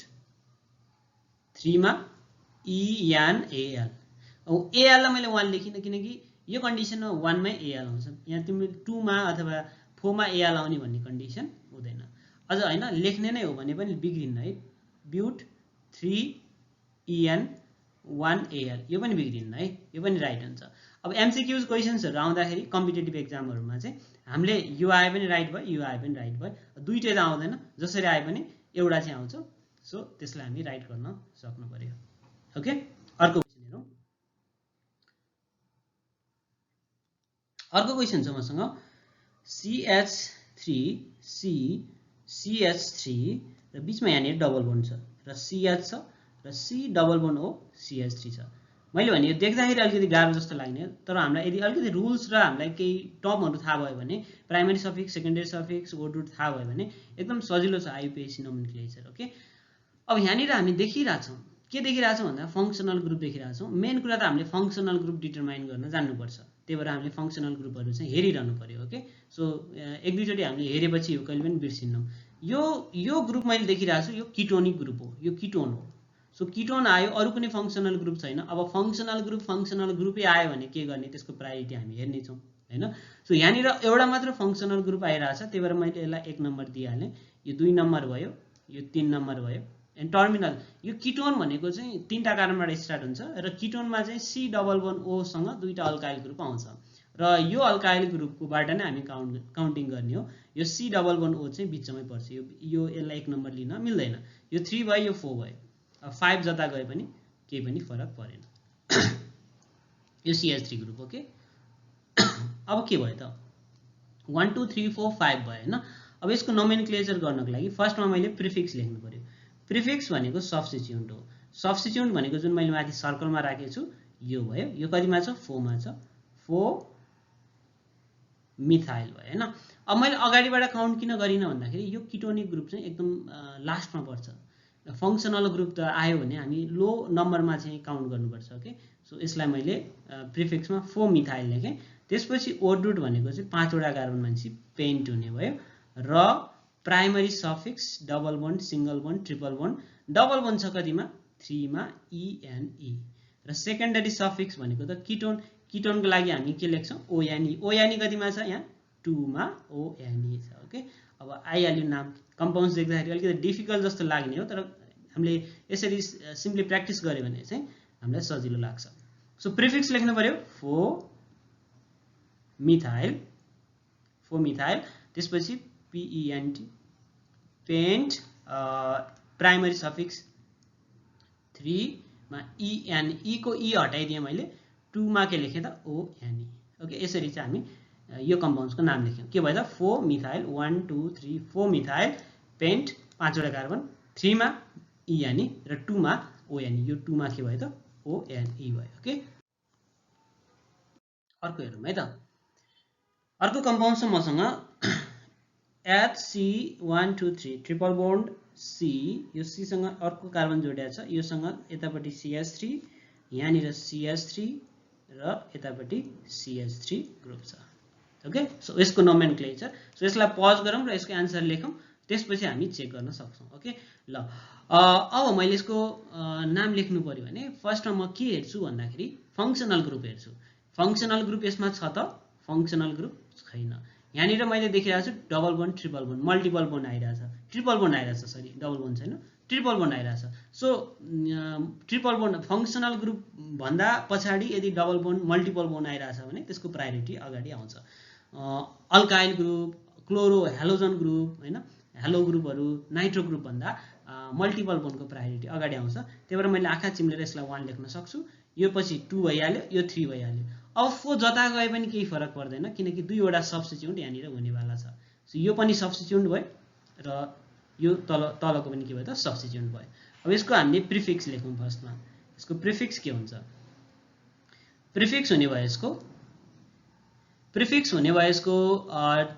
3 मा ई यान ए एल। अब ए एल लाई मैले 1 लेखिन किनकि यो कन्डिसनमा 1 मै ए एल आउँछ। यहाँ तिम्रो 2 मा अथवा 4 मा ए एल आउने भन्ने कन्डिसन हुँदैन। अझ हैन लेख्ने नै हो भने पनि बिग्रिन्न है। ब्युट 3 EN 1 AL यो पनि बिग्रिन्न है, यो पनि राइट हुन्छ। अब एमसीक्यूज क्वेशन्सहरु आउँदाखेरि कम्पिटिटिभ एक्जामहरुमा चाहिँ हामीले यो आए पनि राइट भयो, यो आए पनि राइट भयो, दुईटै त आउँदैन, जसरी आए पनि एउटा चाहिँ आउँछ। सो त्यसलाई हामी राइट गर्न सक्नु पर्यो। ओके, अर्को क्वेशन हेरौँ। अर्को क्वेशन छ मसँग CH3 र बीचमा यहाँनिर डबल बोन्ड छ र CH छ र C double bond O CH3 छ। मैले भने यो देख्दाखेरि अलिकति गाह्रो जस्तो लाग्ने, तर हामीलाई यदि अलिकति रुल्स र हामीलाई केही टर्महरु थाहा भयो भने, प्राइमरी सफिक्स, सेकेन्डरी सफिक्स, ओडुट थाहा भयो भने एकदम सजिलो छ आईयूपीएससी नोमेनक्लेचर। ओके, अब यहाँनिर हामी देखिरहेछौँ, के देखिरहेछौँ भन्दा फंक्शनल ग्रुप देखिरहेछौँ। मेन कुरा त हामीले फंक्शनल ग्रुप डिटरमाइन गर्न जान्नुपर्छ, त्यही भएर हामीले फंक्शनल ग्रुपहरु चाहिँ हेरिरहनु पर्यो। ओके, सो एक दुईचोटी हामीले हेरेपछि यो कहिले पनि बिर्सिन्नौं। यो ग्रुप मैले देखिरहेको छु, यो कीटोनिक ग्रुप हो, यो कीटोन हो। सो कीटोन आयो, अरु कुनै फंक्शनल ग्रुप छैन। अब फंक्शनल ग्रुपै आयो भने के गर्ने, त्यसको प्रायोरिटी हामी हेर्ने छौं हैन। सो यहाँनिर एउटा मात्र फंक्शनल ग्रुप आइरहेछ, त्यही भएर मैले यसलाई 1 नम्बर दिइहालेँ। यो 2 नम्बर भयो, यो 3 नम्बर भयो। एन्ड टर्मिनल यो कीटोन भनेको चाहिँ 3टा कार्बनबाट स्टार्ट हुन्छ र कीटोनमा चाहिँ C डबल बोन्ड O सँग दुईटा अल्काइल ग्रुप आउँछ र यो अल्काइल ग्रुपकोबाट नै हामी काउन्टिङ गर्ने हो। यो C डबल बोन्ड O चाहिँ बिचमै पर्छ, यो यसलाई 1 नम्बर लिन मिल्दैन। यो 3 भयो, यो 4 भयो। अब 5 जता गए पनि केही पनि फरक परेन। यो CH3 ग्रुप। ओके, अब के भयो त? 1 2 3 4 5 भयो हैन। अब यसको नोमेनक्लेचर गर्नको लागि फर्स्टमा मैले प्रिफिक्स लेख्नु पर्यो। प्रिफिक्स भनेको सब्स्टिट्युन्ट हो। सब्स्टिट्युन्ट भनेको जुन मैले माथि सर्कलमा राखेको छु यो भयो। यो कतिमा छ? 4 मा छ। 4 मिथाइल भयो हैन। अब मैले अगाडिबाट काउन्ट किन गरिन भन्दाखेरि यो किटोनिक ग्रुप चाहिँ एकदम लास्टमा पर्छ। फंक्सनल ग्रुप त आयो भने हामी लो नम्बरमा चाहिँ काउन्ट गर्नुपर्छ। ओके, सो यसलाई मैले प्रिफिक्समा 4 मिथाइल लेखेँ। त्यसपछि ओर्डुट भनेको चाहिँ 5 वटा कार्बन मान्छे पेन्ट हुने भयो र primary suffix double bond, single bond, triple bond. Double bond छ कतिमा? 3 मा ENE र सेकेन्डरी सफिक्स भनेको त किटोन। किटोनको लागि हामी के लेख्छौं? ONE। ONE कतिमा छ? यहाँ 2 मा ONE छ। ओके, अब आइहाल्यो नाम। कम्पाउन्ड्स देख्दाखेरि अलिकति डिफिकल्ट जस्तो लाग्ने हो, तर हामीले यसरी सिम्पली प्र्याक्टिस गर्यो भने चाहिँ हामीलाई सजिलो लाग्छ। सो प्रिफिक्स लेख्नु पर्यो 4 मिथाइल, 4 मिथाइल। त्यसपछि PENT पेन्ट, प्राइमरी सफिक्स 3 मा ENE को E हटाइदिएँ मैले, 2 मा के लेखेँ त? ONE। ओके, यसरी चाहिँ हामी यो कम्पाउन्ड्सको नाम लेख्यौं। के भयो त? 4 मिथाइल, 1 2 3 4 मिथाइल पेन्ट, 5 वटा कार्बन, 3 मा ENE र 2 मा ONE। यो 2 मा के भयो त? ONE भयो। ओके, अर्को हेरौँ है त। अर्को कम्पाउन्ड छ मसँग HC123 ट्रिपल बोन्ड C। यो C सँग अर्को कार्बन जोडिएको छ। योसँग यतापट्टि CH3, यहाँनिर CH3 र यतापट्टि CH3 ग्रुप छ। ओके, सो यसको नोमेनक्लेचर। सो यसलाई पज गरौँ र यसको आन्सर लेखौँ, त्यसपछि हामी चेक गर्न सक्छौं। ओके, ल अब मैले यसको नाम लेख्नु पर्यो भने फर्स्टमा म के हेर्छु भन्दाखेरि फंक्सनल ग्रुप हेर्छु। फंक्सनल ग्रुप यसमा छ त? फंक्सनल ग्रुप छैन। यहाँनिर मैले देखिरहेको छु double bond, triple bond, multiple bond आइरहेछ। ट्रिपल बोन्ड आइरहेछ, सरी डबल बोन्ड छैन, ट्रिपल बोन्ड आइरहेछ। सो ट्रिपल बोन्ड फंक्सनल ग्रुप भन्दा पछाडि यदि डबल बोन्ड, मल्टिपल बोन्ड आइरहेछ भने त्यसको प्रायोरिटी अगाडि आउँछ। Alkyl group, chloro halogen group हैन, हेलो ग्रुपहरु, नाइट्रो ग्रुप भन्दा मल्टिपल बोन्डको प्रायोरिटी अगाडि आउँछ। त्यही भएर मैले आँखा चिम्लेर यसलाई 1 लेख्न सक्छु। यो पछि 2 भइहाल्यो, यो 3 भइहाल्यो। अब 4 जता गए पनि केही फरक पर्दैन किनकि 2 वटा सब्स्टिट्युन्ट यहाँनिर हुनेवाला छ। सो यो पनि सब्स्टिट्युन्ट भयो र यो तलको पनि के भयो त? सब्स्टिट्युन्ट भयो। अब यसको हामीले प्रिफिक्स लेखौँ। फर्स्टमा यसको प्रिफिक्स के हुन्छ? प्रिफिक्स हुने भयो यसको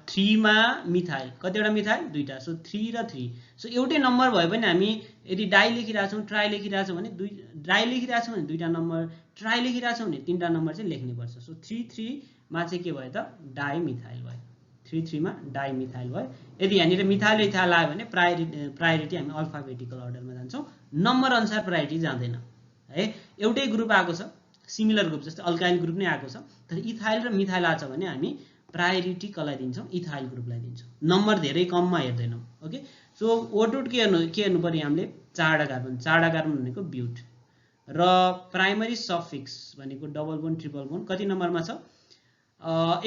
3 मा मिथाइल। कतिवटा मिथाइल? 2टा। सो 3 र 3। सो एउटै नम्बर भयो भने हामी यदि डाइ लेखिरहेछौँ, ट्राई लेखिरहेछौँ भने डाइ लेखिरहेछौँ भने 2टा नम्बर, ट्राई लेखिरहेछौँ भने 3टा नम्बर चाहिँ लेख्नै पर्छ। सो 3 3 मा चाहिँ के भयो त? डाइ मिथाइल भयो। 3 3 मा डाइ मिथाइल भयो। यदि यहाँनिर मिथाइल इथाइल आयो भने प्रायोरिटी हामी अल्फाबेटिकल अर्डरमा जान्छौँ, नम्बर अनुसार प्रायोरिटी जाँदैन है। एउटै ग्रुप आएको छ, सिमिलर ग्रुप जस्तै अल्काइल ग्रुप नै आएको छ, तर इथाइल र मिथाइल आछ भने हामी प्रायोरिटी कसलाई दिन्छौँ? इथाइल ग्रुपलाई दिन्छौँ। नम्बर धेरै कममा हेर्दैनौँ। ओके, सो ओटुट के हेर्नु पर्यो हामीले? 4 वटा कार्बन। 4 वटा कार्बन भनेको ब्युट र प्राइमरी सफिक्स भनेको डबल बोन्ड, ट्रिपल बोन्ड कति नम्बरमा छ?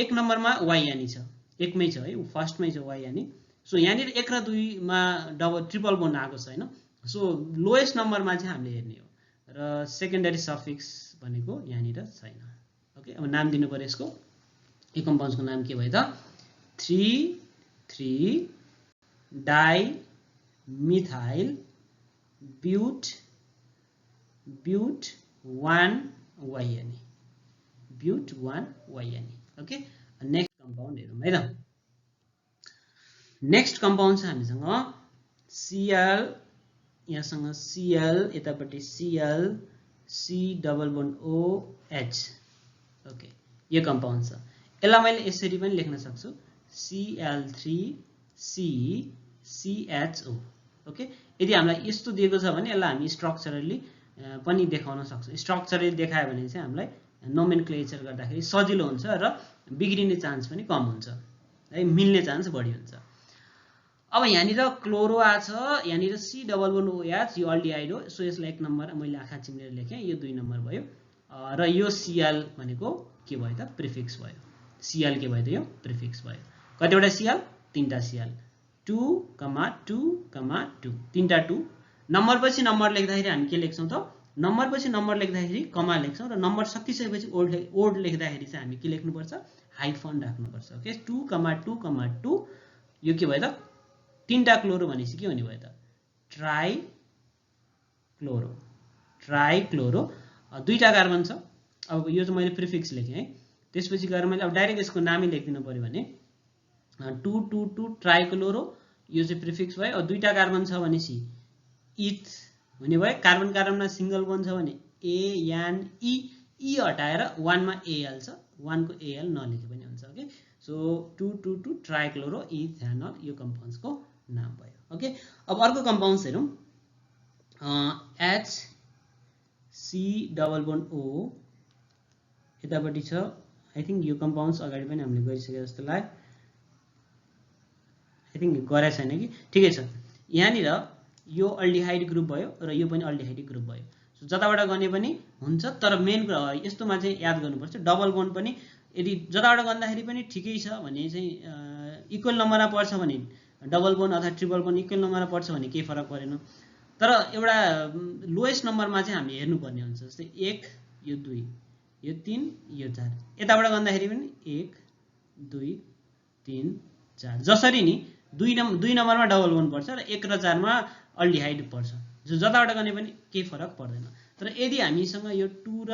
1 नम्बरमा YNE छ, एकमै छ है, फर्स्टमै छ YNE। सो यहाँनिर 1 र 2 मा डबल ट्रिपल बोन्ड आएको छैन। सो लोएस्ट नम्बरमा चाहिँ हामीले हेर्ने हो र सेकेन्डरी सफिक्स भनेको यहाँनिर छैन। ओके, अब नाम दिनु पर्यो यसको। यो कम्पाउन्ड्सको नाम के भयो त? 3 3 dimethyl but 1 YNE, but 1 YNE। Okay, next compound हेरौँ है त। नेक्स्ट कम्पाउन्ड छ हामीसँग Cl, यहाँसँग Cl, यतापट्टि Cl, C double bond OH। Okay, यो कम्पाउन्ड छ। यसलाई मैले यसरी पनि लेख्न सक्छु Cl3CCHO। ओके, यदि हामीलाई यस्तो दिएको छ भने यसलाई हामी स्ट्रक्चरली पनि देखाउन सक्छौँ। स्ट्रक्चरली देखायो भने चाहिँ हामीलाई नोमेनक्लेचर गर्दाखेरि सजिलो हुन्छ र बिग्रिने चान्स पनि कम हुन्छ है, मिल्ने चान्स बढी हुन्छ। अब यहाँनिर क्लोरो आछ, यहाँनिर C डबल बोन्ड OH, यो अल्डिहाइड हो। सो यसलाई 1 नम्बर मैले आँखा चिम्लेर लेखेँ, यो 2 नम्बर भयो र यो Cl भनेको के भयो त? प्रिफिक्स भयो। Cl के भयो त? यो प्रिफिक्स भयो। कतिवटा Cl? 3टा Cl, 2, 2, 2, 3टा 2। नम्बर पछि नम्बर लेख्दाखेरि हामी के लेख्छौँ त? नम्बर पछि नम्बर लेख्दाखेरि कमा लेख्छौँ र नम्बर सकिसकेपछि ओड लेख्दाखेरि चाहिँ हामी के लेख्नुपर्छ? हाइफन राख्नुपर्छ। ओके, 2, 2, 2, यो के भयो त तीनटा क्लोरो भनेपछि के हुने भयो त ट्राइक्लोरो दुईटा कार्बन छ। अब यो चाहिँ मैले प्रिफिक्स लेखेँ है। त्यसपछि गएर मैले अब डाइरेक्ट यसको नामै लेखिदिनु पर्यो भने 222 ट्राइक्लोरो यो चाहिँ प्रिफिक्स भयो। अब दुईटा कार्बन छ भनेपछि इथ हुने भयो। कार्बन कार्बनमा सिंगल बोन्ड छ भने ए हटाएर 1 मा एल छ, 1 को एल नलेखे पनि हुन्छ। ओके, सो 222 ट्राइक्लोरो इथेनल यो कम्पाउन्ड्सको नाम भयो। ओके, अब अर्को कम्पाउन्ड्स हेरौँ। HC डबल बोन्ड O यतापट्टि छ। आई थिंक यो कम्पाउन्ड्स अगाडि पनि हामीले गरिसके जस्तो लाग्यो। आई थिंक गरे छैन कि, ठिकै छ। यहाँनिर यो अल्डिहाइड ग्रुप भयो र यो पनि अल्डिहाइड ग्रुप भयो। सो जताबाट गर्ने पनि हुन्छ, तर मेन कुरा यस्तोमा चाहिँ याद गर्नुपर्छ डबल बोन्ड पनि यदि जताबाट गर्दाखेरि पनि ठिकै छ भने चाहिँ इक्वल नम्बरमा पर्छ भने डबल बोन्ड अथवा ट्रिपल बोन्ड इक्वल नम्बरमा पर्छ भने केही फरक परेन। तर एउटा लोएस्ट नम्बरमा चाहिँ हामीले हेर्नुपर्ने हुन्छ। जस्तै 1 यो 2 यो 3 यो 4 यताबाट गर्दाखेरि पनि 1 2 3 4 जसरी नि 2 नम्बरमा डबल बोन्ड पर्छ र 1 र 4 मा अल्डिहाइड पर्छ। जो जताबाट गर्ने पनि केही फरक पर्दैन। तर यदि हामीसँग यो 2 र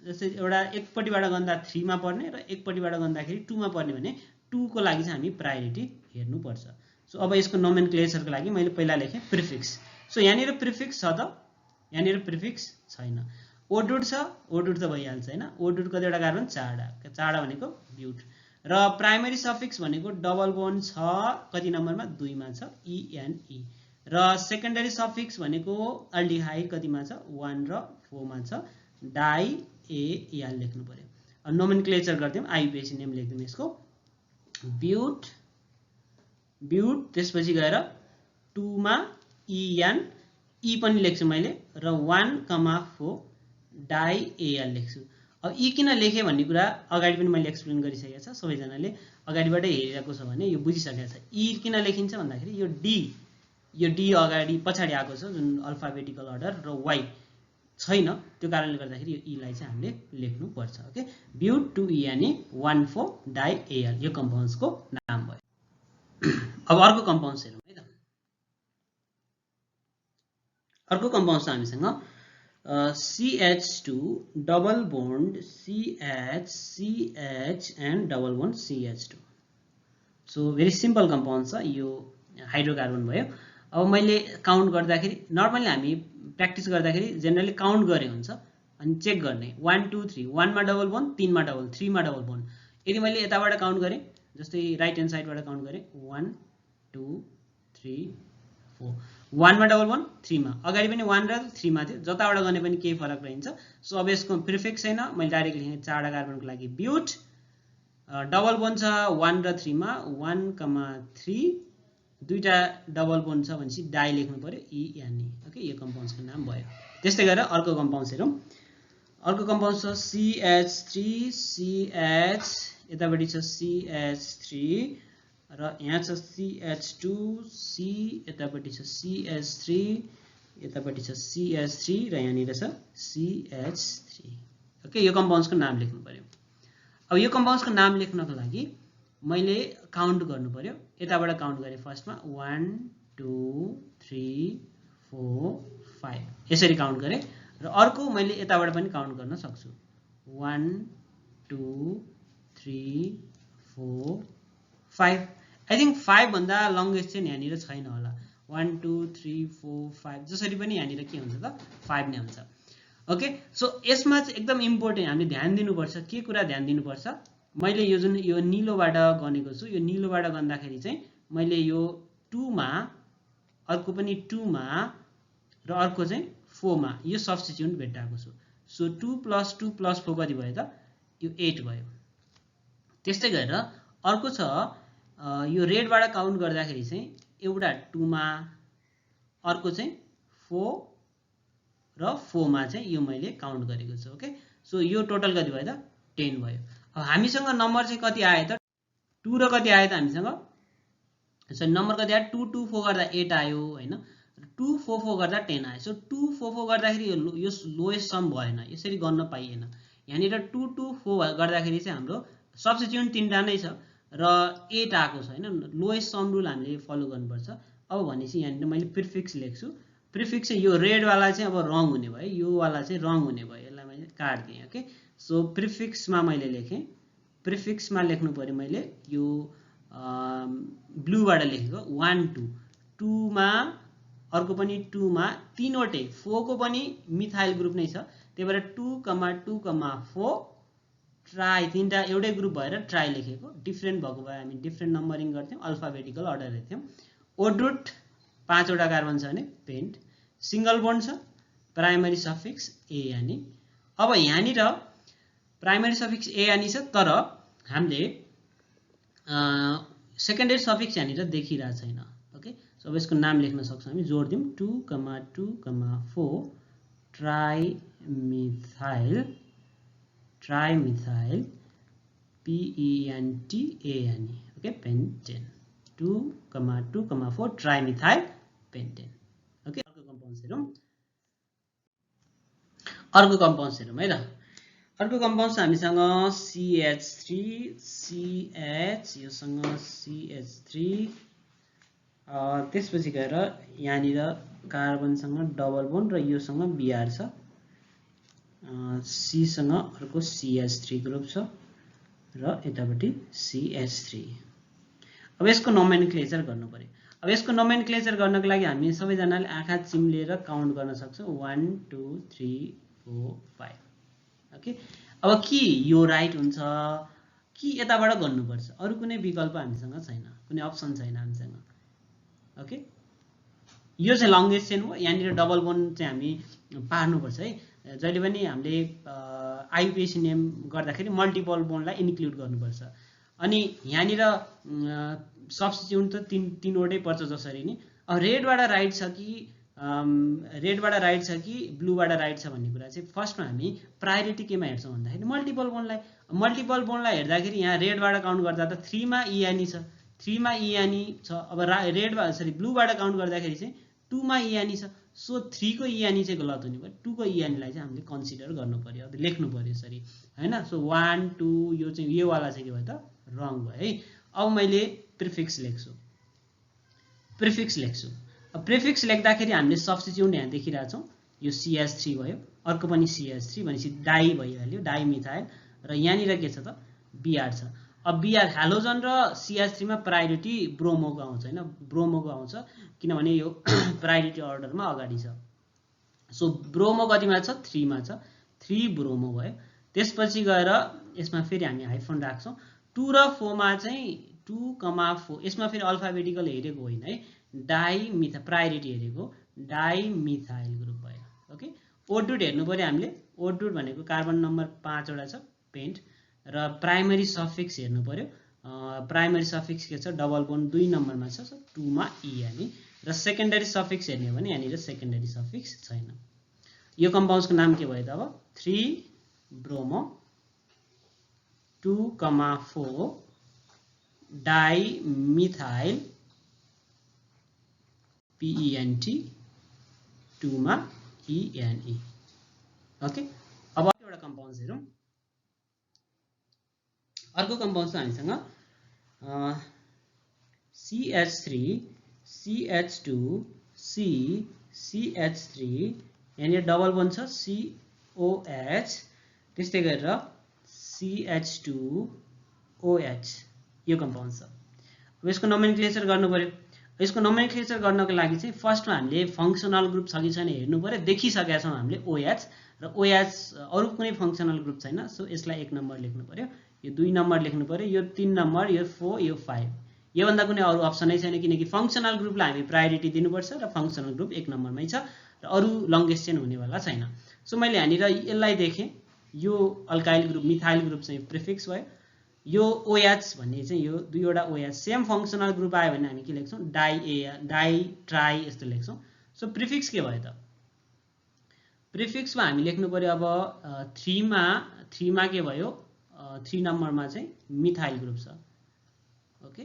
जस्तै एउटा एकपट्टिबाट गर्दा 3 मा पर्ने र एकपट्टिबाट गर्दाखेरि 2 मा पर्ने भने 2 को लागि चाहिँ हामी प्रायोरिटी हेर्नुपर्छ। सो अब यसको नोमेनक्लेचरको लागि मैले पहिला लेखेँ प्रिफिक्स। सो यहाँनिर प्रिफिक्स छ त, यहाँनिर प्रिफिक्स छैन। ओडुड छ, ओडुड त भइहाल्छ हैन। ओडुड कतिवटा कार्बन 4वटा भनेको ब्युट। र प्राइमरी सफिक्स भनेको डबल बोन्ड छ, कति नम्बरमा 2 मा छ ENE। र सेकेन्डरी सफिक्स भनेको अल्डिहाइड कतिमा छ 1 र 4 मा छ डाइ AL लेख्नु पर्यो। अब नोमेनक्लेचर गर्दियौँ, आइयुपिएसी नेम लेख्दियौँ यसको ब्युट त्यसपछि गएर 2 मा EN E पनि लेख्छु मैले र 1,4 डाइ AL लेख्छु। अब E किन लेखेँ भन्ने कुरा अगाडि पनि मैले एक्सप्लेन गरिसकेको छ। सबैजनाले अगाडिबाटै हेरिरहेको छ भने यो बुझिसकेको छ। E किन लेखिन्छ भन्दाखेरि यो D अगाडि पछाडि आएको छ जुन अल्फाबेटिकल अर्डर र Y छैन, त्यो कारणले गर्दाखेरि यो E लाई चाहिँ हामीले लेख्नु पर्छ। ओके, ब्युट 2ENE 1,4 डाइ AL यो कम्पाउन्ड्सको नाम भयो। अब अर्को कम्पाउन्ड्स हेरौँ है त। अर्को कम्पाउन्ड्स छ हामीसँग CH2 double bond CH and double bond CH2। So very simple compound छ, यो हाइड्रोकार्बन भयो। अब मैले काउन्ट गर्दाखेरि नर्मली हामी प्र्याक्टिस गर्दाखेरि जेनरली काउन्ट गरे हुन्छ अनि चेक गर्ने 1 2 3 1 मा डबल बोन्ड, 3 मा डबल, 3 मा डबल बोन्ड। यदि मैले यताबाट काउन्ट गरेँ, जस्तै राइट ह्यान्ड साइडबाट काउन्ट गरेँ 1 2 3 4 1 मा डबल बोन्ड, 3 मा अगाडि पनि 1 र 3 मा थियो, जताबाट गर्ने पनि केही फरक रहन्छ। सो अब यसको प्रिफिक्स छैन, मैले डाइरेक्ट लेखेँ 4वटा कार्बनको लागि ब्युट। डबल बोन्ड छ 1 र 3 मा 1,3 दुईटा डबल बोन्ड छ भनेपछि डाइ लेख्नु पर्यो ENE। ओके, यो कम्पाउन्ड्सको नाम भयो। त्यस्तै गरेर अर्को कम्पाउन्ड्स हेरौँ। अर्को कम्पाउन्ड छ CH3CH यतापट्टि छ CH3 र यहाँ छ CH2 C यतापट्टि छ CH3 यतापट्टि छ CH3 र यहाँनिर छ CH3। ओके, यो कम्पाउन्ड्सको नाम लेख्नु पर्यो। अब यो कम्पाउन्ड्सको नाम लेख्नको लागि मैले काउन्ट गर्नु पर्यो। यताबाट काउन्ट गरेँ फर्स्टमा 1 2 3 4 5 यसरी काउन्ट गरेँ र अर्को मैले यताबाट पनि काउन्ट गर्न सक्छु 1 2 3 4 5। आई थिंक 5 भन्दा लङ्गेस्ट चाहिँ यहाँनिर छैन होला। 1 2 3 4 5 जसरी पनि यहाँनिर के हुन्छ त 5 नै हुन्छ। ओके, सो यसमा चाहिँ एकदम इम्पोर्टेन्ट हामीले ध्यान दिनुपर्छ। के कुरा ध्यान दिनुपर्छ, मैले यो जुन यो निलोबाट गनेको छु, यो निलोबाट गर्दाखेरि चाहिँ मैले यो 2 मा अर्को पनि 2 मा र अर्को चाहिँ 4 मा यो सब्स्टिट्युट भेटाएको छु। सो 2 + 2 + 4 कति भयो त, यो 8 भयो। त्यस्तै गरेर अर्को छ यो रेडबाट काउन्ट गर्दाखेरि चाहिँ एउटा 2 मा अर्को चाहिँ 4 र 4 मा चाहिँ यो मैले काउन्ट गरेको छु। ओके, सो यो टोटल कति भयो त 10 भयो। अब हामीसँग नम्बर चाहिँ कति आयो त 2 र कति आयो त हामीसँग, सो नम्बर कति आयो 2 2 4 गर्दा 8 आयो हैन, 2 4 4 गर्दा 10 आयो। सो 2 4 4 गर्दाखेरि यो लोएस्ट सम भएन, यसरी गर्न पाइएन। यहाँनिर 2 2 4 गर्दाखेरि चाहिँ हाम्रो सब्स्टिट्युट 3टा नै छ र 8 आएको छ हैन लोएस्ट सम रुल हामीले फलो गर्नुपर्छ अब भनेपछि यहाँ मैले प्रिफिक्स लेख्छु प्रिफिक्स चाहिँ यो रेड वाला चाहिँ अब रङ हुने भयो यो वाला चाहिँ रङ हुने भयो यसलाई मैले काट दिएँ ओके सो प्रिफिक्समा मैले लेखेँ प्रिफिक्समा लेख्नु पर्यो मैले यो ब्लूबाट लेखेको 1 2 2 मा अर्को पनि 2 मा तीनवटै 4 को पनि मिथाइल ग्रुप नै छ त्यही भएर 2, 2, 4 ट्राई तीनटा एउटै ग्रुप भएर ट्राई लेखेको डिफरेन्ट भएको भए हामी डिफरेन्ट नम्बरिङ गर्थ्यौं अल्फाबेटिकल अर्डर हेर्थ्यौं ओड रुट 5 वटा कार्बन छ भने पेन्ट सिंगल बोन्ड छ प्राइमरी सफिक्स ए यानी अब यहाँनिर प्राइमरी सफिक्स ए यानी छ तर हामीले सेकेन्डरी सफिक्स यहाँनिर देखिरा छैन ओके सो अब यसको नाम लेख्न सक्छौं हामी जोड दियौं 2, 2, 4 trimethyl PENTANE okay pentane 2, 2, 4 trimethyl pentane okay अर्को कम्पाउन्ड्स हेरौं है त अर्को कम्पाउन्ड्स हामीसँग CH3 CH योसँग CH3 त्यसपछि गएर यहाँनिर कार्बनसँग डबल बोन्ड र योसँग Br छ C सँग अर्को CH3 ग्रुप छ र यतापट्टि CH3 अब यसको नोमेनक्लेचर गर्नु पर्यो अब यसको नोमेनक्लेचर गर्नको लागि हामी सबैजनाले आँखा चिम्लेर काउन्ट गर्न सक्छौं 1 2 3 4 5 ओके अब कि यो राइट हुन्छ कि यताबाट गर्नुपर्छ अरु कुनै विकल्प हामीसँग छैन कुनै अप्सन छैन हामीसँग ओके यो चाहिँ लंगेस्ट चेन हो यहाँनिर डबल बोन्ड चाहिँ हामी पार्नुपर्छ है जहिले पनि हामीले आईयुपीएसी नेम गर्दाखेरि मल्टिपल बोन्डलाई इन्क्लुड गर्नुपर्छ अनि यहाँनिर सब्स्टिट्युट त तीनवटै पर्छ जसरी नि अब रेडबाट राइट छ कि ब्लूबाट राइट छ भन्ने कुरा चाहिँ फर्स्टमा हामी प्रायोरिटी केमा हेर्छौं भन्दाखेरि मल्टिपल बोन्डलाई हेर्दाखेरि यहाँ रेडबाट काउन्ट गर्दा त 3 मा इयानी छ 3 मा इयानी छ अब ब्लूबाट काउन्ट गर्दाखेरि चाहिँ 2 मा इयानी छ सो 3 को इयानी चाहिँ गलत हुने भयो 2 को इयानीलाई चाहिँ हामीले कन्सिडर गर्नु पर्यो अब लेख्नु पर्यो यसरी हैन सो 1 2 यो चाहिँ यो वाला चाहिँ के भयो त रङ भयो है अब मैले प्रिफिक्स लेख्छु अब प्रिफिक्स लेख्दाखेरि हामीले सब्स्टिट्युट यहाँ देखिरहेका छौं यो CH3 भयो अर्को पनि CH3 भनेपछि डाइ भइहाल्यो डाइमिथाइल र यहाँनिर के छ त Br छ अब Br हालोजन र CH3 मा प्रायोरिटी ब्रोमोको आउँछ हैन ब्रोमोको आउँछ किनभने यो प्रायोरिटी अर्डरमा अगाडि छ सो ब्रोमो कतिमा छ 3 मा छ 3 ब्रोमो भयो त्यसपछि गएर यसमा फेरि हामी हाइफन राख्छौं 2 र 4 मा चाहिँ 2, 4 यसमा फेरि अल्फाबेटिकल हेरेको होइन है डाइमिथाइल प्रायोरिटी हेरेको डाइमिथाइल ग्रुप भयो ओके ओडुट हेर्नु पर्यो हामीले ओडुट भनेको कार्बन नम्बर 5 वटा छ पेन्ट र प्राइमरी सफिक्स हेर्नु पर्यो प्राइमरी सफिक्स के छ डबल बोन्ड 2 नम्बरमा छ 2 मा इयानी र सेकेन्डरी सफिक्स हेर्ने हो भने यहाँनिर सेकेन्डरी सफिक्स छैन यो कम्पाउन्ड्सको नाम के भयो त अब 3 ब्रोमो 2, 4 डाइमिथाइल PENT 2 मा ENE ओके अब एउटा कम्पाउन्ड्स हेरौं अर्को कम्पाउन्ड छ हामीसँग CH3 CH2 C CH3 यहाँनिर डबल बोन्ड छ COH त्यस्तै गरेर CH2OH यो कम्पाउन्ड छ अब यसको नोमेनक्लेचर गर्नु पर्यो यसको नोमेनक्लेचर गर्नको लागि चाहिँ फर्स्टमा हामीले फंक्सनल ग्रुप छ कि छैन हेर्नु पर्यो देखिसकेका छौं हामीले OH र OH अरु कुनै फंक्सनल ग्रुप छैन सो यसलाई 1 नम्बर लेख्नु पर्यो यो 2 नम्बर लेख्नु पर्यो यो 3 नम्बर यो 4 यो 5 यो भन्दा कुनै अरु अप्सनै छैन किनकि फंक्सनल ग्रुपलाई हामी प्रायोरिटी दिनुपर्छ र फंक्सनल ग्रुप 1 नम्बरमै छ र अरु लंगेस्ट चेन हुनेवाला छैन सो मैले यहाँनिर यसलाई देखेँ यो अल्काइल ग्रुप मिथाइल ग्रुप चाहिँ प्रिफिक्स भयो यो OH भन्ने चाहिँ यो दुईवटा OH सेम फंक्सनल ग्रुप आयो भने हामी के लेख्छौं डाइ ट्राई यस्तो लेख्छौं सो प्रिफिक्स के भयो त प्रिफिक्समा हामी लेख्नु पर्यो अब 3 मा के भयो 3 नम्बरमा चाहिँ मिथाइल ग्रुप छ ओके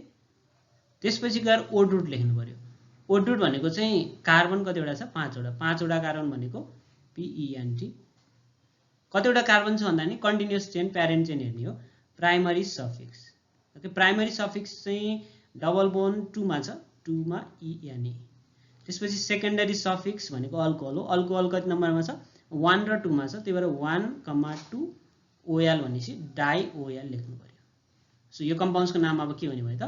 त्यसपछि गएर ओडुट लेख्नु पर्यो ओडुट भनेको चाहिँ कार्बन कतिवटा छ 5 वटा 5 वटा कार्बन भनेको PENT कतिवटा कार्बन छ भन्दा नि कन्टिन्युअस चेन प्यारेन्ट चेन हेर्ने हो primary suffix okay primary suffix चाहिँ डबल बोन्ड 2 मा छ 2 मा ENE त्यसपछि सेकेन्डरी सफिक्स भनेको अल्कोहल हो अल्कोहल कति नम्बरमा छ 1 र 2 मा छ त्यही भएर 1,2 OL भनेपछि डाइ OL लेख्नु पर्यो सो यो कम्पाउन्ड्सको नाम अब के हुने भयो त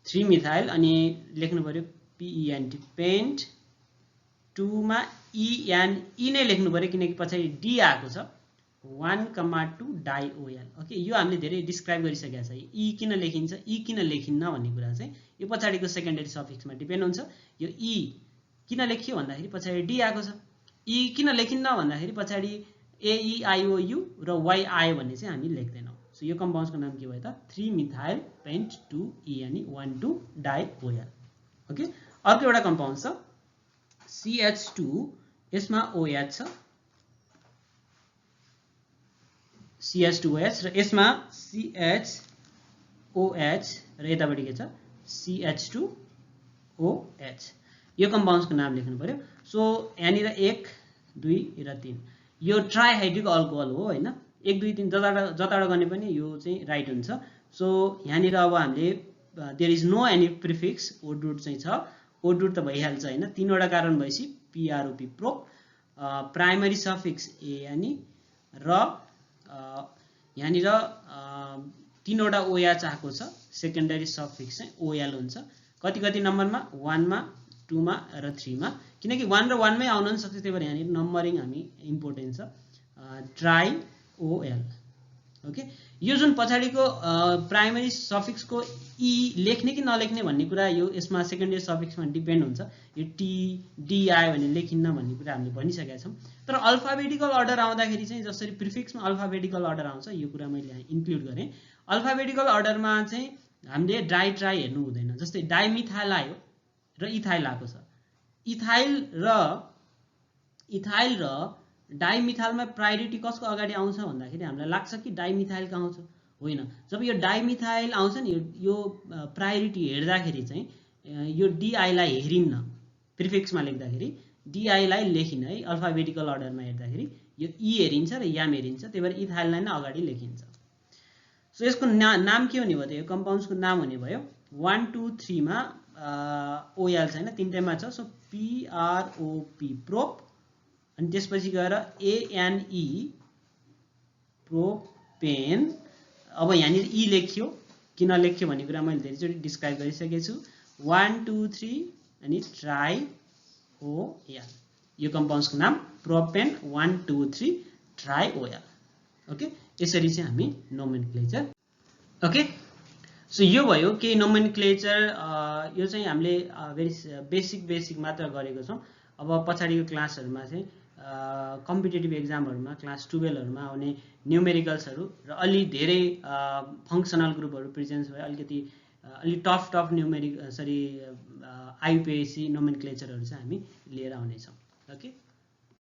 3 मिथाइल अनि लेख्नु पर्यो PENT पेन्ट 2 मा ENE नै लेख्नु पर्यो किनकि पछाडि D आएको छ 1,2 डाइ OL ओके यो हामीले धेरै डिस्क्राइब गरिसकेका छ E किन लेखिन्छ E किन लेखिन्न भन्ने कुरा चाहिँ यो पछाडिको सेकेन्डरी सफिक्समा डिपेन्ड हुन्छ यो E किन लेखियो भन्दाखेरि पछाडि D आएको छ E किन लेखिन्न भन्दाखेरि पछाडि AEIOU र YI भन्ने चाहिँ हामी लेख्दैनौँ सो यो कम्पाउन्ड्सको नाम के भयो त 3 methyl pent 2 ENE 1,2 di OL okay अर्को एउटा कम्पाउन्ड छ CH2 यसमा OH छ CH2OH र यसमा CHOH र यतापट्टि के छ CH2OH यो कम्पाउन्ड्सको नाम लेख्नु पर्यो सो यहाँनिर 1 2 र 3 यो ट्राइहाइड्रिक अल्कोहल हो हैन 1 2 3 जताबाट गर्ने पनि यो चाहिँ राइट हुन्छ सो यहाँनिर अब हामीले there is no any prefix ओडुट चाहिँ छ ओडुट त भइहाल्छ हैन तीनवटा कारण भएपछि PROP prop primary suffix ANE र यहाँनिर तीनवटा OH आएको छ सेकेन्डरी सफिक्स चाहिँ OL हुन्छ कति कति नम्बरमा 1 मा 2 मा र 3 मा किनकि 1 र 1 मै आउन सक्छ त्यही भएर यहाँनिर नम्बरिङ हामी इम्पोर्टेन्ट छ ट्राइ OL ओके यो जुन पछाडिको प्राइमरी सफिक्सको E लेख्ने कि नलेख्ने भन्ने कुरा यो यसमा सेकेन्डरी सफिक्समा डिपेन्ड हुन्छ यो T D आयो भने लेखिन्न भन्ने कुरा हामीले भनिसकेका छौँ तर अल्फाबेटिकल अर्डर आउँदाखेरि चाहिँ जसरी प्रिफिक्समा अल्फाबेटिकल अर्डर आउँछ यो कुरा मैले यहाँ इन्क्लुड गरेँ अल्फाबेटिकल अर्डरमा चाहिँ हामीले ट्राई हेर्नु हुँदैन जस्तै डाइमिथाइल आयो र इथाइल आएको छ इथाइल र डाइमिथाइलमा प्रायोरिटी कसको अगाडि आउँछ भन्दाखेरि हामीलाई लाग्छ कि डाइमिथाइलको आउँछ होइन जब यो डाइमिथाइल आउँछ नि यो प्रायोरिटी हेर्दाखेरि चाहिँ यो DI लाई हेरिन्न प्रिफिक्समा लेख्दाखेरि DI लाई लेखिन है अल्फाबेटिकल अर्डरमा हेर्दाखेरि यो E हेरिन्छ र याम हेरिन्छ त्यही भएर इथाइललाई नै अगाडि लेखिन्छ सो यसको नाम के हुने भयो त यो कम्पाउन्ड्सको नाम हुने भयो 1 2 3 मा OL छैन तीनटैमा छ सो PROP प्रोप अनि त्यसपछि गएर ANE प्रोपेन अब यहाँनिर E लेख्यो किन लेख्यो भन्ने कुरा मैले धेरैचोटि डिस्क्राइब गरिसकेको छु 1 2 3 अनि ट्राइ OL यो कम्पाउन्ड्सको नाम प्रोपेन 1 2 3 ट्राइ OL ओके यसरी चाहिँ हामी नोमेनक्लेचर ओके सो यो भयो के नोमेनक्लेचर यो चाहिँ हामीले भेरी बेसिक मात्र गरेको छौँ अब पछाडिको क्लासहरुमा चाहिँ कम्पिटिटिभ एक्जामहरुमा क्लास 12 हरुमा आउने न्यूमेरिकल्सहरु र अलि धेरै फंक्शनल ग्रुपहरु प्रेजेन्स भए अलिकति अलि टफ न्यूमेरिक IUPAC नोमेनक्लेचरहरु चाहिँ हामी लिएर आउने छौं ओके